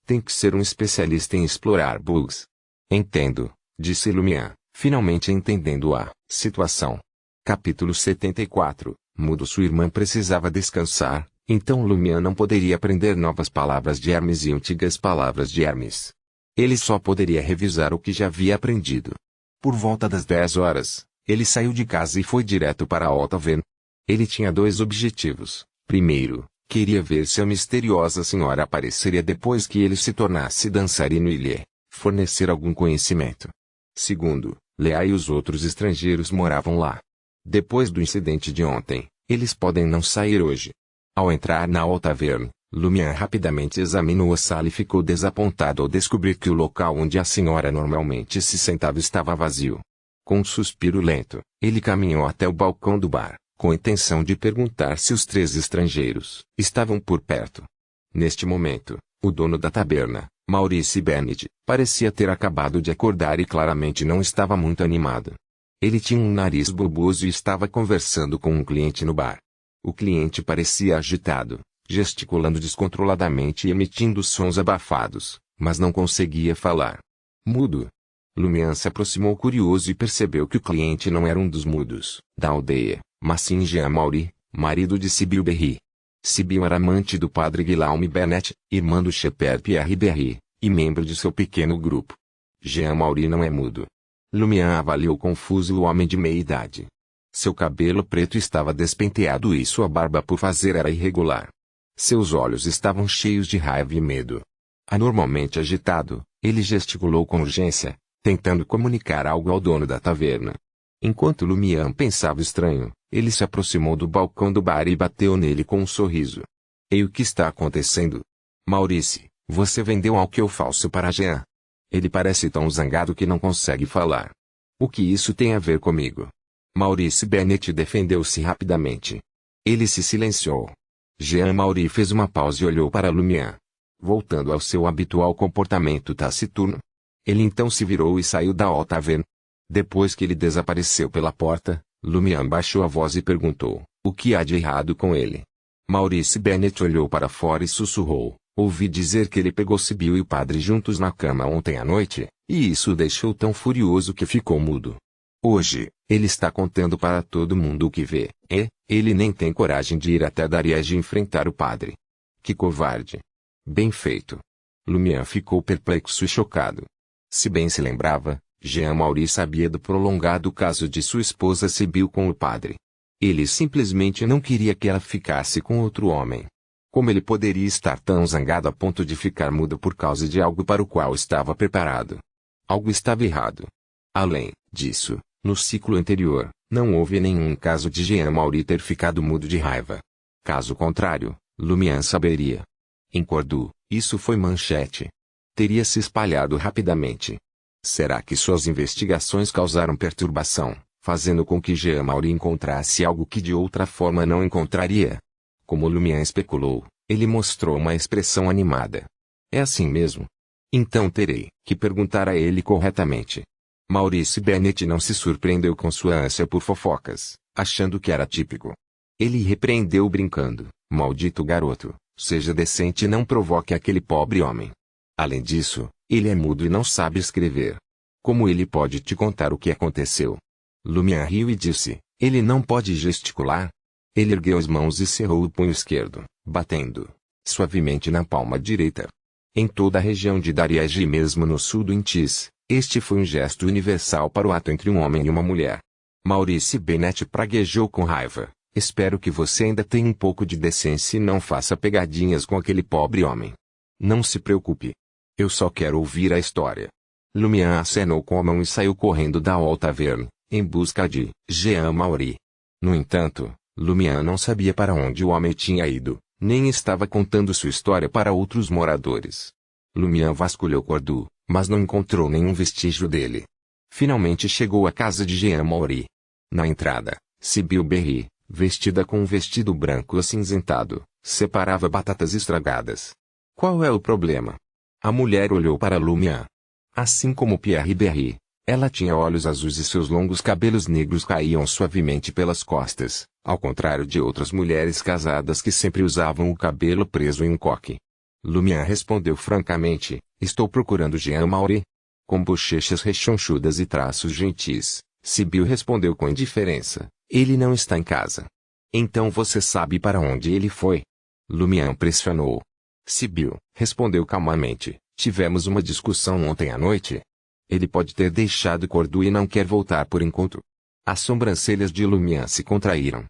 Tem que ser um especialista em explorar bugs. Entendo, disse Lumian, finalmente entendendo a situação. Capítulo 74. Mudo. Sua irmã precisava descansar, então Lumian não poderia aprender novas palavras de Hermes e antigas palavras de Hermes. Ele só poderia revisar o que já havia aprendido. Por volta das 10 horas, ele saiu de casa e foi direto para a Alta Taverna. Ele tinha dois objetivos. Primeiro, queria ver se a misteriosa senhora apareceria depois que ele se tornasse dançarino e lhe fornecer algum conhecimento. Segundo, Leah e os outros estrangeiros moravam lá. Depois do incidente de ontem, eles podem não sair hoje. Ao entrar na Alta Taverna, Lumian rapidamente examinou a sala e ficou desapontado ao descobrir que o local onde a senhora normalmente se sentava estava vazio. Com um suspiro lento, ele caminhou até o balcão do bar, com a intenção de perguntar se os três estrangeiros estavam por perto. Neste momento, o dono da taberna, Maurice Bennett, parecia ter acabado de acordar e claramente não estava muito animado. Ele tinha um nariz bulboso e estava conversando com um cliente no bar. O cliente parecia agitado, gesticulando descontroladamente e emitindo sons abafados, mas não conseguia falar. Mudo. Lumian se aproximou curioso e percebeu que o cliente não era um dos mudos da aldeia, mas sim Jean Maury, marido de Sibyl Berry. Sibyl era amante do padre Guillaume Bennett, irmã do Shepherd Pierre Berry, e membro de seu pequeno grupo. Jean Maury não é mudo. Lumian avaliou confuso o homem de meia idade. Seu cabelo preto estava despenteado e sua barba por fazer era irregular. Seus olhos estavam cheios de raiva e medo. Anormalmente agitado, ele gesticulou com urgência, tentando comunicar algo ao dono da taverna. Enquanto Lumian pensava estranho, ele se aproximou do balcão do bar e bateu nele com um sorriso. Ei, o que está acontecendo? Maurice, você vendeu algo falso para Jean. Ele parece tão zangado que não consegue falar. O que isso tem a ver comigo? Maurice Bennett defendeu-se rapidamente. Ele se silenciou. Jean Maury fez uma pausa e olhou para Lumian. Voltando ao seu habitual comportamento taciturno. Ele então se virou e saiu da Alta Taverna. Depois que ele desapareceu pela porta, Lumian baixou a voz e perguntou, o que há de errado com ele? Maurice Bennett olhou para fora e sussurrou, ouvi dizer que ele pegou Sibyl e o padre juntos na cama ontem à noite, e isso o deixou tão furioso que ficou mudo. Hoje, ele está contando para todo mundo o que vê, e ele nem tem coragem de ir até Dariege e enfrentar o padre. Que covarde! Bem feito. Lumian ficou perplexo e chocado. Se bem se lembrava, Jean Maury sabia do prolongado caso de sua esposa Sibyl com o padre. Ele simplesmente não queria que ela ficasse com outro homem. Como ele poderia estar tão zangado a ponto de ficar mudo por causa de algo para o qual estava preparado? Algo estava errado. Além disso, no ciclo anterior, não houve nenhum caso de Jean Maury ter ficado mudo de raiva. Caso contrário, Lumian saberia. Em Cordoue, isso foi manchete. Teria se espalhado rapidamente. Será que suas investigações causaram perturbação, fazendo com que Jean Maury encontrasse algo que de outra forma não encontraria? Como Lumian especulou, ele mostrou uma expressão animada. É assim mesmo? Então terei que perguntar a ele corretamente. Maurice Bennett não se surpreendeu com sua ânsia por fofocas, achando que era típico. Ele repreendeu brincando, maldito garoto, seja decente e não provoque aquele pobre homem. Além disso, ele é mudo e não sabe escrever. Como ele pode te contar o que aconteceu? Lumian riu e disse, ele não pode gesticular? Ele ergueu as mãos e cerrou o punho esquerdo, batendo suavemente na palma direita. Em toda a região de Dariege e mesmo no sul do Intis, este foi um gesto universal para o ato entre um homem e uma mulher. Maurice Bennett praguejou com raiva, espero que você ainda tenha um pouco de decência e não faça pegadinhas com aquele pobre homem. Não se preocupe. Eu só quero ouvir a história. Lumian acenou com a mão e saiu correndo da Alta Taverna, em busca de Jean Maury. No entanto, Lumian não sabia para onde o homem tinha ido, nem estava contando sua história para outros moradores. Lumian vasculhou Cordoue, mas não encontrou nenhum vestígio dele. Finalmente chegou à casa de Jean Maury. Na entrada, Sibyl Berry, vestida com um vestido branco acinzentado, separava batatas estragadas. Qual é o problema? A mulher olhou para Lumian. Assim como Pierre Berry, ela tinha olhos azuis e seus longos cabelos negros caíam suavemente pelas costas, ao contrário de outras mulheres casadas que sempre usavam o cabelo preso em um coque. Lumian respondeu francamente, estou procurando Jean Maury. Com bochechas rechonchudas e traços gentis, Sibyl respondeu com indiferença, ele não está em casa. Então você sabe para onde ele foi? Lumian pressionou. Sibyl respondeu calmamente, tivemos uma discussão ontem à noite. Ele pode ter deixado Cordu e não quer voltar por enquanto. As sobrancelhas de Lumian se contraíram.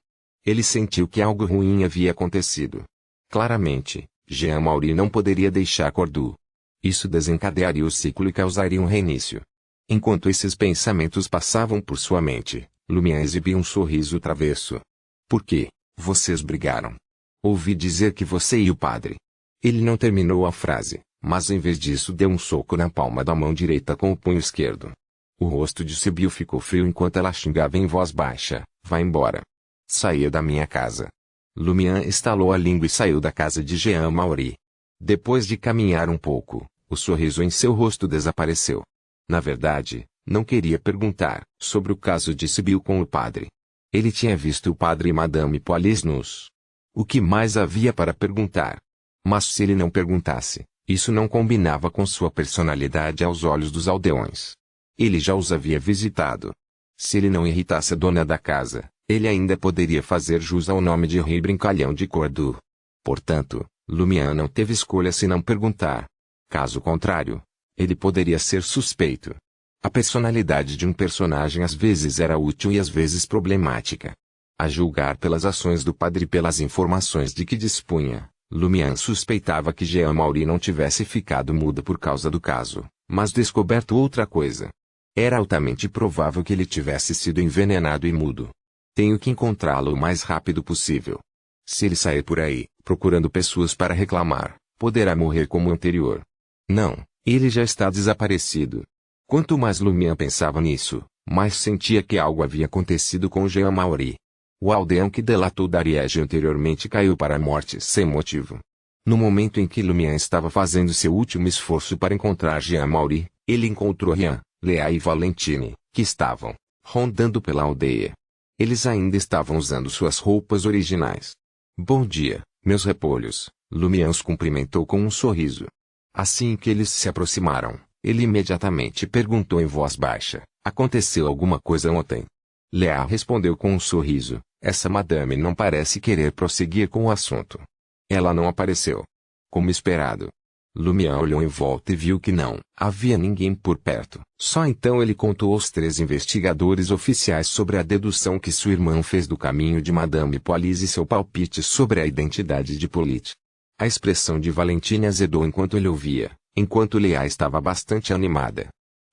Ele sentiu que algo ruim havia acontecido. Claramente, Jean Maury não poderia deixar Cordu. Isso desencadearia o ciclo e causaria um reinício. Enquanto esses pensamentos passavam por sua mente, Lumian exibia um sorriso travesso. Por quê? Vocês brigaram. Ouvi dizer que você e o padre. Ele não terminou a frase, mas em vez disso deu um soco na palma da mão direita com o punho esquerdo. O rosto de Sibyl ficou frio enquanto ela xingava em voz baixa, vá embora. Saia da minha casa. Lumian estalou a língua e saiu da casa de Jean Maury. Depois de caminhar um pouco, o sorriso em seu rosto desapareceu. Na verdade, não queria perguntar sobre o caso de Sibyl com o padre. Ele tinha visto o padre e Madame Polis nus. O que mais havia para perguntar? Mas se ele não perguntasse, isso não combinava com sua personalidade aos olhos dos aldeões. Ele já os havia visitado. Se ele não irritasse a dona da casa, ele ainda poderia fazer jus ao nome de Rei Brincalhão de Cordu. Portanto, Lumian não teve escolha se não perguntar. Caso contrário, ele poderia ser suspeito. A personalidade de um personagem às vezes era útil e às vezes problemática. A julgar pelas ações do padre e pelas informações de que dispunha, Lumian suspeitava que Jean Maury não tivesse ficado mudo por causa do caso, mas descoberto outra coisa. Era altamente provável que ele tivesse sido envenenado e mudo. Tenho que encontrá-lo o mais rápido possível. Se ele sair por aí, procurando pessoas para reclamar, poderá morrer como o anterior. Não, ele já está desaparecido. Quanto mais Lumian pensava nisso, mais sentia que algo havia acontecido com Jean Maury. O aldeão que delatou Dariege anteriormente caiu para a morte sem motivo. No momento em que Lumian estava fazendo seu último esforço para encontrar Jean Maury, ele encontrou Rian, Lea e Valentine, que estavam rondando pela aldeia. Eles ainda estavam usando suas roupas originais. Bom dia, meus repolhos, Lumian os cumprimentou com um sorriso. Assim que eles se aproximaram, ele imediatamente perguntou em voz baixa, aconteceu alguma coisa ontem? Lea respondeu com um sorriso, essa madame não parece querer prosseguir com o assunto. Ela não apareceu. Como esperado. Lumian olhou em volta e viu que não havia ninguém por perto. Só então ele contou aos 3 investigadores oficiais sobre a dedução que sua irmã fez do caminho de Madame Polis e seu palpite sobre a identidade de Polit. A expressão de Valentine azedou enquanto ele ouvia, enquanto Lea estava bastante animada.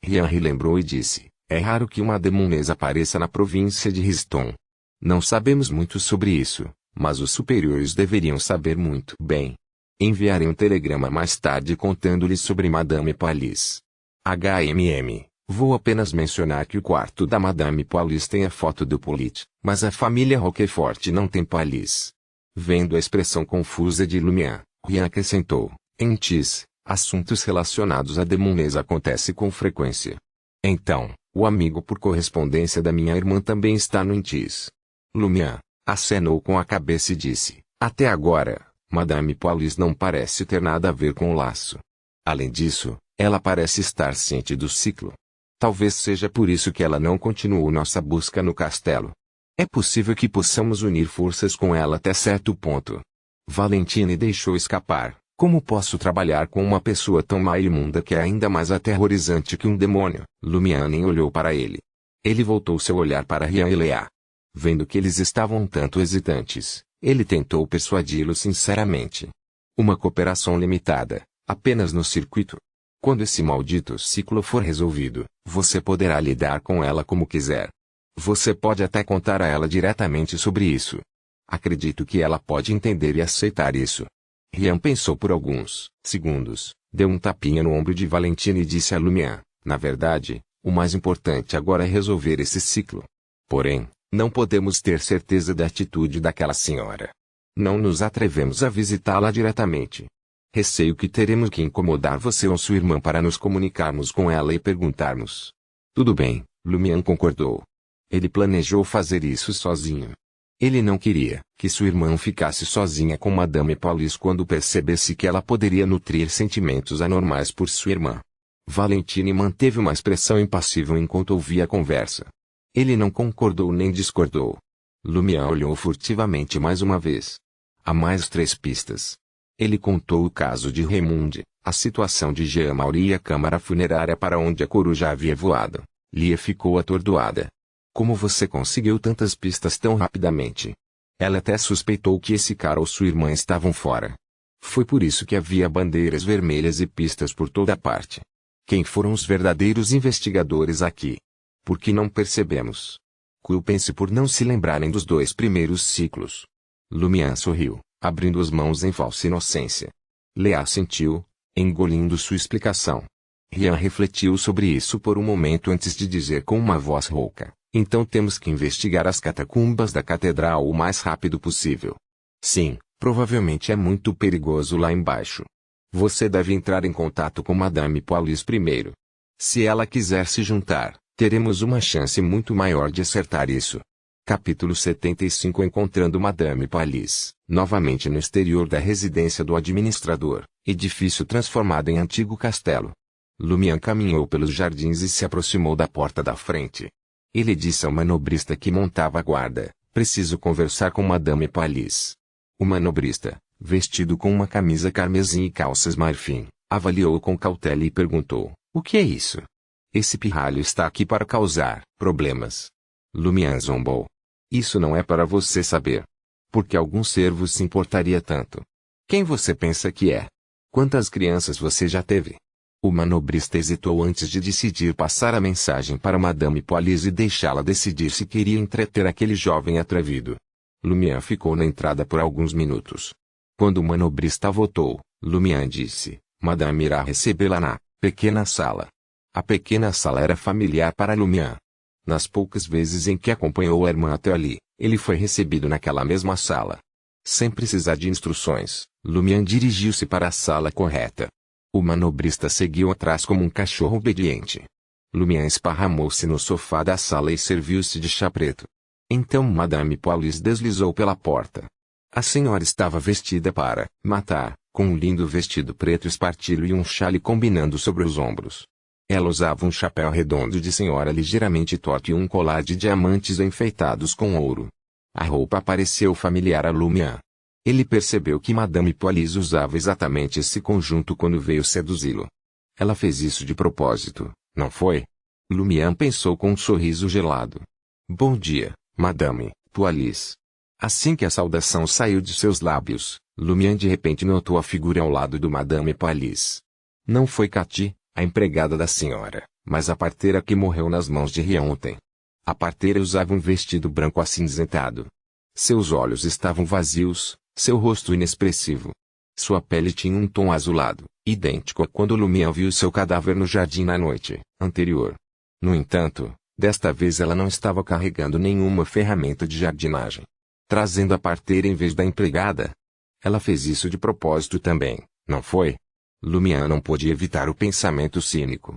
Rian relembrou e disse, é raro que uma demonesa apareça na província de Riston. Não sabemos muito sobre isso, mas os superiores deveriam saber muito bem. Enviarei um telegrama mais tarde contando-lhes sobre Madame Polis. Vou apenas mencionar que o quarto da Madame Polis tem a foto do Polit, mas a família Roquefort não tem Polis. Vendo a expressão confusa de Lumian, Rian acrescentou, em Tis, assuntos relacionados à demonesa acontecem com frequência. Então, o amigo por correspondência da minha irmã também está no Intis. Lumian acenou com a cabeça e disse, até agora, Madame Polis não parece ter nada a ver com o laço. Além disso, ela parece estar ciente do ciclo. Talvez seja por isso que ela não continuou nossa busca no castelo. É possível que possamos unir forças com ela até certo ponto. Valentine deixou escapar. Como posso trabalhar com uma pessoa tão má e imunda que é ainda mais aterrorizante que um demônio? Lumian nem olhou para ele. Ele voltou seu olhar para Rian e Lea. Vendo que eles estavam um tanto hesitantes, ele tentou persuadi-los sinceramente. Uma cooperação limitada, apenas no circuito. Quando esse maldito ciclo for resolvido, você poderá lidar com ela como quiser. Você pode até contar a ela diretamente sobre isso. Acredito que ela pode entender e aceitar isso. Rian pensou por alguns segundos, deu um tapinha no ombro de Valentine e disse a Lumian, na verdade, o mais importante agora é resolver esse ciclo. Porém, não podemos ter certeza da atitude daquela senhora. Não nos atrevemos a visitá-la diretamente. Receio que teremos que incomodar você ou sua irmã para nos comunicarmos com ela e perguntarmos. Tudo bem, Lumian concordou. Ele planejou fazer isso sozinho. Ele não queria que sua irmã ficasse sozinha com Madame Polis quando percebesse que ela poderia nutrir sentimentos anormais por sua irmã. Valentine manteve uma expressão impassível enquanto ouvia a conversa. Ele não concordou nem discordou. Lumian olhou furtivamente mais uma vez. Há mais 3 pistas. Ele contou o caso de Raymond, a situação de Jean-Marie e a câmara funerária para onde a coruja havia voado. Lia ficou atordoada. Como você conseguiu tantas pistas tão rapidamente? Ela até suspeitou que esse cara ou sua irmã estavam fora. Foi por isso que havia bandeiras vermelhas e pistas por toda parte. Quem foram os verdadeiros investigadores aqui? Por que não percebemos? Culpem-se por não se lembrarem dos 2 primeiros ciclos. Lumière sorriu, abrindo as mãos em falsa inocência. Leah assentiu, engolindo sua explicação. Rian refletiu sobre isso por um momento antes de dizer com uma voz rouca: então temos que investigar as catacumbas da catedral o mais rápido possível. Sim, provavelmente é muito perigoso lá embaixo. Você deve entrar em contato com Madame Paulis primeiro. Se ela quiser se juntar, teremos uma chance muito maior de acertar isso. Capítulo 75 Encontrando Madame Paulis, novamente no exterior da residência do administrador, edifício transformado em antigo castelo. Lumière caminhou pelos jardins e se aproximou da porta da frente. Ele disse ao manobrista que montava a guarda: preciso conversar com Madame Paulis. O manobrista, vestido com uma camisa carmesim e calças marfim, avaliou-o com cautela e perguntou: o que é isso? Esse pirralho está aqui para causar problemas. Lumière zombou. Isso não é para você saber. Por que algum servo se importaria tanto? Quem você pensa que é? Quantas crianças você já teve? O manobrista hesitou antes de decidir passar a mensagem para Madame Paulis e deixá-la decidir se queria entreter aquele jovem atrevido. Lumière ficou na entrada por alguns minutos. Quando o manobrista voltou, Lumière disse: Madame irá recebê-la na pequena sala. A pequena sala era familiar para Lumière. Nas poucas vezes em que acompanhou a irmã até ali, ele foi recebido naquela mesma sala. Sem precisar de instruções, Lumière dirigiu-se para a sala correta. O manobrista seguiu atrás como um cachorro obediente. Lumière esparramou-se no sofá da sala e serviu-se de chá preto. Então Madame Paulis deslizou pela porta. A senhora estava vestida para matar, com um lindo vestido preto espartilho e um chale combinando sobre os ombros. Ela usava um chapéu redondo de senhora ligeiramente torto e um colar de diamantes enfeitados com ouro. A roupa pareceu familiar a Lumière. Ele percebeu que Madame Paulis usava exatamente esse conjunto quando veio seduzi-lo. Ela fez isso de propósito, não foi? Lumière pensou com um sorriso gelado. Bom dia, Madame Paulis. Assim que a saudação saiu de seus lábios, Lumière de repente notou a figura ao lado do Madame Paulis. Não foi Cathy, a empregada da senhora, mas a parteira que morreu nas mãos de Rian ontem. A parteira usava um vestido branco acinzentado. Seus olhos estavam vazios, seu rosto inexpressivo. Sua pele tinha um tom azulado, idêntico a quando Lumière viu seu cadáver no jardim na noite anterior. No entanto, desta vez ela não estava carregando nenhuma ferramenta de jardinagem. Trazendo a parteira em vez da empregada. Ela fez isso de propósito também, não foi? Lumière não pôde evitar o pensamento cínico.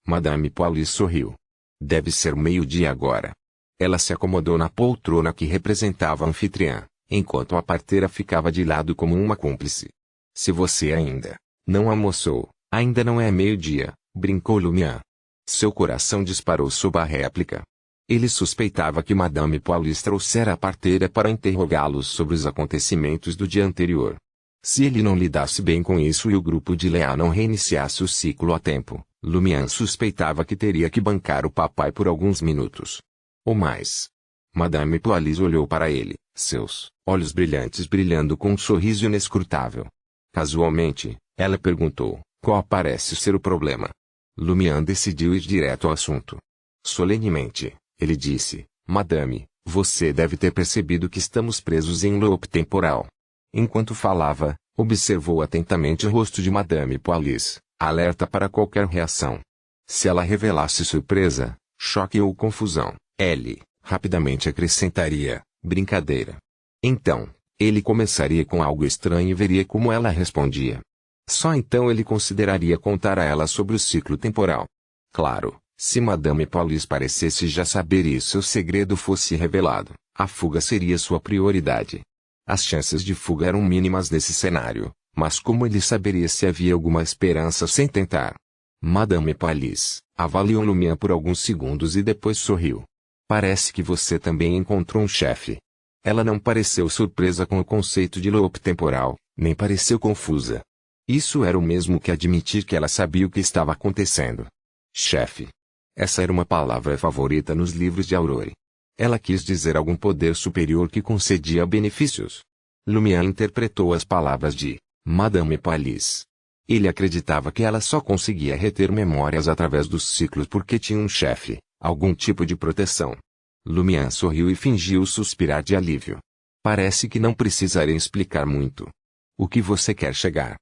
Madame Paulis sorriu. Deve ser meio-dia agora. Ela se acomodou na poltrona que representava a anfitriã, enquanto a parteira ficava de lado como uma cúmplice. Se você ainda não almoçou, ainda não é meio-dia, brincou Lumière. Seu coração disparou sob a réplica. Ele suspeitava que Madame Paulis trouxera a parteira para interrogá-los sobre os acontecimentos do dia anterior. Se ele não lidasse bem com isso e o grupo de Leah não reiniciasse o ciclo a tempo, Lumière suspeitava que teria que bancar o papai por alguns minutos. Ou mais. Madame Paulis olhou para ele, seus olhos brilhantes brilhando com um sorriso inescrutável. Casualmente, ela perguntou, qual parece ser o problema? Lumière decidiu ir direto ao assunto. Solenemente, ele disse, Madame, você deve ter percebido que estamos presos em loop temporal. Enquanto falava, observou atentamente o rosto de Madame Paulis, alerta para qualquer reação. Se ela revelasse surpresa, choque ou confusão, ele, rapidamente acrescentaria, brincadeira. Então, ele começaria com algo estranho e veria como ela respondia. Só então ele consideraria contar a ela sobre o ciclo temporal. Claro, se Madame Paulis parecesse já saber isso e o segredo fosse revelado, a fuga seria sua prioridade. As chances de fuga eram mínimas nesse cenário, mas como ele saberia se havia alguma esperança sem tentar? Madame Paulis avaliou Lumière por alguns segundos e depois sorriu. Parece que você também encontrou um chefe. Ela não pareceu surpresa com o conceito de loop temporal, Nem pareceu confusa. Isso era o mesmo que admitir que ela sabia o que estava acontecendo. Chefe. Essa era uma palavra favorita nos livros de Aurore. Ela quis dizer algum poder superior que concedia benefícios. Lumière interpretou as palavras de Madame Pallis. Ele acreditava que ela só conseguia reter memórias através dos ciclos porque tinha um chefe, algum tipo de proteção. Lumière sorriu e fingiu suspirar de alívio. Parece que não precisarei explicar muito. O que você quer chegar?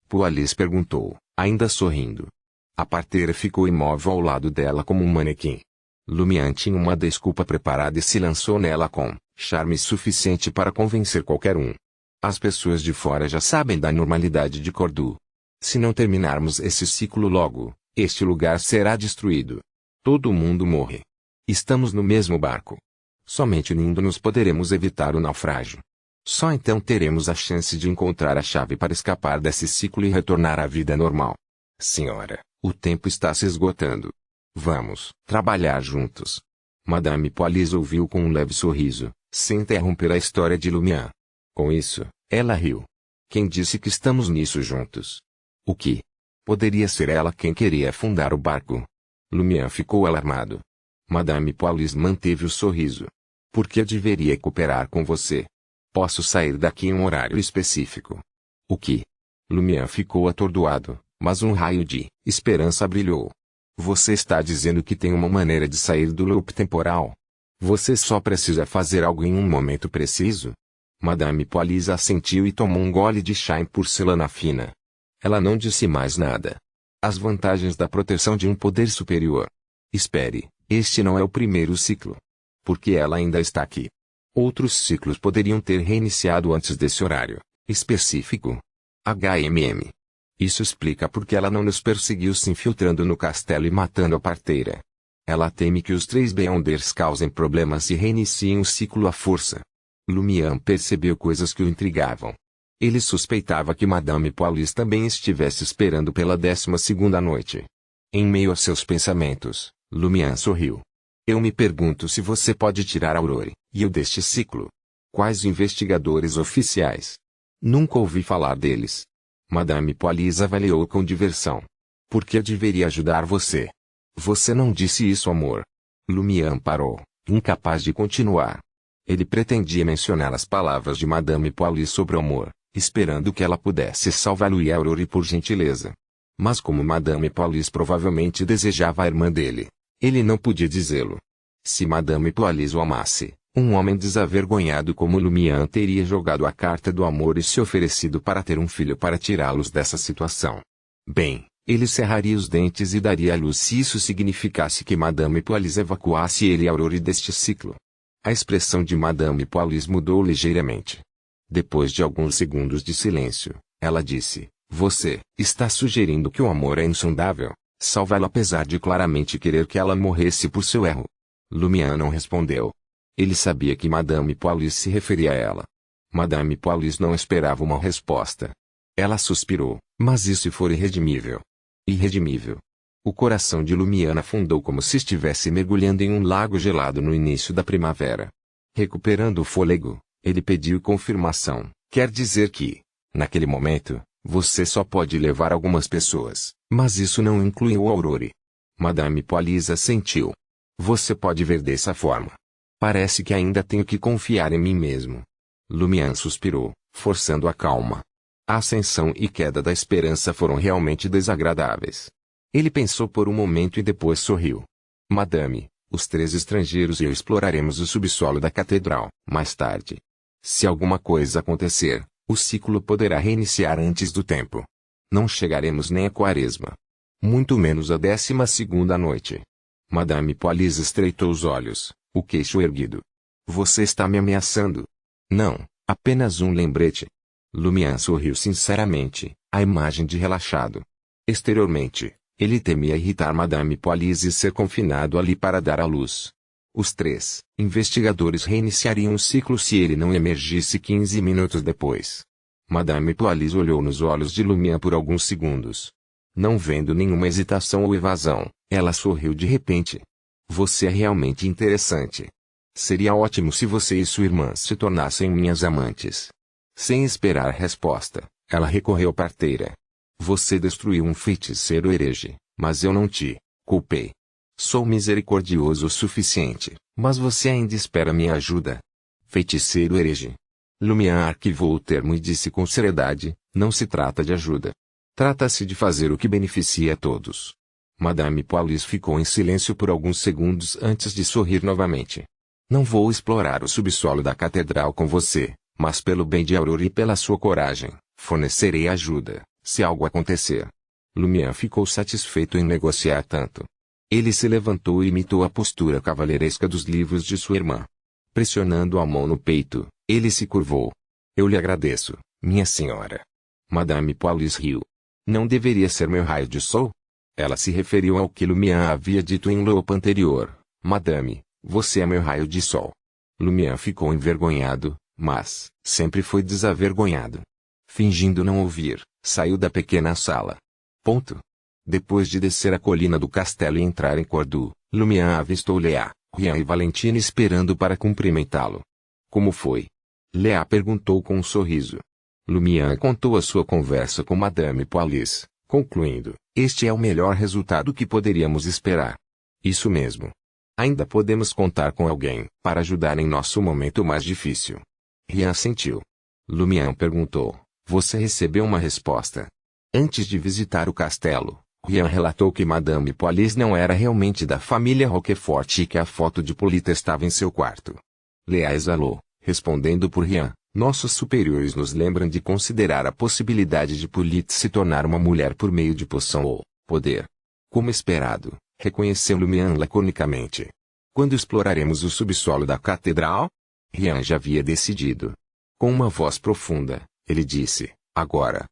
Pallis perguntou, ainda sorrindo. A parteira ficou imóvel ao lado dela como um manequim. Lumière tinha uma desculpa preparada e se lançou nela com charme suficiente para convencer qualquer um. As pessoas de fora já sabem da normalidade de Cordoue. Se não terminarmos esse ciclo logo, este lugar será destruído. Todo mundo morre. Estamos no mesmo barco. Somente unindo-nos poderemos evitar o naufrágio. Só então teremos a chance de encontrar a chave para escapar desse ciclo e retornar à vida normal. Senhora, o tempo está se esgotando. Vamos trabalhar juntos. Madame Pallis ouviu com um leve sorriso, sem interromper a história de Lumière. Com isso, ela riu. Quem disse que estamos nisso juntos? O que? Poderia ser ela quem queria afundar o barco. Lumière ficou alarmado. Madame Pallis manteve o sorriso. Por que eu deveria cooperar com você? Posso sair daqui em um horário específico. O que? Lumière ficou atordoado, mas um raio de esperança brilhou. Você está dizendo que tem uma maneira de sair do loop temporal? Você só precisa fazer algo em um momento preciso? Madame Pallis assentiu e tomou um gole de chá em porcelana fina. Ela não disse mais nada. As vantagens da proteção de um poder superior. Espere, este não é o primeiro ciclo. Porque ela ainda está aqui. Outros ciclos poderiam ter reiniciado antes desse horário específico. HMM. Isso explica por que ela não nos perseguiu se infiltrando no castelo e matando a parteira. Ela teme que os três Beyonders causem problemas e reiniciem o ciclo à força. Lumière percebeu coisas que o intrigavam. Ele suspeitava que Madame Pallis também estivesse esperando pela 12ª noite. Em meio a seus pensamentos, Lumière sorriu. Eu me pergunto se você pode tirar Aurore e eu deste ciclo. Quais investigadores oficiais? Nunca ouvi falar deles. Madame Pallis avaliou com diversão. Por que eu deveria ajudar você? Você não disse isso, amor. Lumière parou, incapaz de continuar. Ele pretendia mencionar as palavras de Madame Pallis sobre o amor, esperando que ela pudesse salvar-lo e Aurore por gentileza. Mas como Madame Pallis provavelmente desejava a irmã dele, ele não podia dizê-lo. Se Madame Pallis o amasse, um homem desavergonhado como Lumière teria jogado a carta do amor e se oferecido para ter um filho para tirá-los dessa situação. Bem, ele cerraria os dentes e daria à luz se isso significasse que Madame Pallis evacuasse ele e Aurore deste ciclo. A expressão de Madame Pallis mudou ligeiramente. Depois de alguns segundos de silêncio, ela disse, você está sugerindo que o amor é insondável, salvá-lo apesar de claramente querer que ela morresse por seu erro. Lumière não respondeu. Ele sabia que Madame Pallis se referia a ela. Madame Pallis não esperava uma resposta. Ela suspirou, mas e se for irredimível? Irredimível. O coração de Lumière afundou como se estivesse mergulhando em um lago gelado no início da primavera. Recuperando o fôlego, ele pediu confirmação. Quer dizer que, naquele momento, você só pode levar algumas pessoas, mas isso não incluiu Aurore. Madame Pallis assentiu. Você pode ver dessa forma. Parece que ainda tenho que confiar em mim mesmo. Lumière suspirou, forçando a calma. A ascensão e queda da esperança foram realmente desagradáveis. Ele pensou por um momento e depois sorriu. Madame, os três estrangeiros e eu exploraremos o subsolo da catedral, mais tarde. Se alguma coisa acontecer, o ciclo poderá reiniciar antes do tempo. Não chegaremos nem a Quaresma. Muito menos a 12ª noite. Madame Pallis estreitou os olhos, o queixo erguido. Você está me ameaçando? Não, apenas um lembrete. Lumière sorriu sinceramente, a imagem de relaxado. Exteriormente, ele temia irritar Madame Pallis e ser confinado ali para dar à luz. Os três investigadores reiniciariam o ciclo se ele não emergisse 15 minutos depois. Madame Pallis olhou nos olhos de Lumière por alguns segundos. Não vendo nenhuma hesitação ou evasão, ela sorriu de repente. Você é realmente interessante. Seria ótimo se você e sua irmã se tornassem minhas amantes. Sem esperar a resposta, ela recorreu à parteira. Você destruiu um feiticeiro herege, mas eu não te culpei. Sou misericordioso o suficiente, mas você ainda espera minha ajuda. Feiticeiro herege. Lumière arquivou o termo e disse com seriedade, não se trata de ajuda. Trata-se de fazer o que beneficia a todos. Madame Paulis ficou em silêncio por alguns segundos antes de sorrir novamente. Não vou explorar o subsolo da catedral com você, mas pelo bem de Aurora e pela sua coragem, fornecerei ajuda, se algo acontecer. Lumière ficou satisfeito em negociar tanto. Ele se levantou e imitou a postura cavalheiresca dos livros de sua irmã. Pressionando a mão no peito, ele se curvou. Eu lhe agradeço, minha senhora. Madame Paulis riu. Não deveria ser meu raio de sol? Ela se referiu ao que Lumière havia dito em loupa anterior. Madame, você é meu raio de sol. Lumière ficou envergonhado, mas sempre foi desavergonhado. Fingindo não ouvir, saiu da pequena sala. Depois de descer a colina do castelo e entrar em Cordoue, Lumière avistou Léa, Rian e Valentina esperando para cumprimentá-lo. Como foi? Léa perguntou com um sorriso. Lumière contou a sua conversa com Madame Paulis, concluindo, este é o melhor resultado que poderíamos esperar. Isso mesmo. Ainda podemos contar com alguém para ajudar em nosso momento mais difícil. Rian assentiu. Lumière perguntou, você recebeu uma resposta? Antes de visitar o castelo, Rian relatou que Madame Paulis não era realmente da família Roquefort e que a foto de Polita estava em seu quarto. Léa exalou, respondendo por Rian, nossos superiores nos lembram de considerar a possibilidade de Polita se tornar uma mulher por meio de poção ou poder. Como esperado, reconheceu Lumière laconicamente. Quando exploraremos o subsolo da catedral? Rian já havia decidido. Com uma voz profunda, ele disse, agora.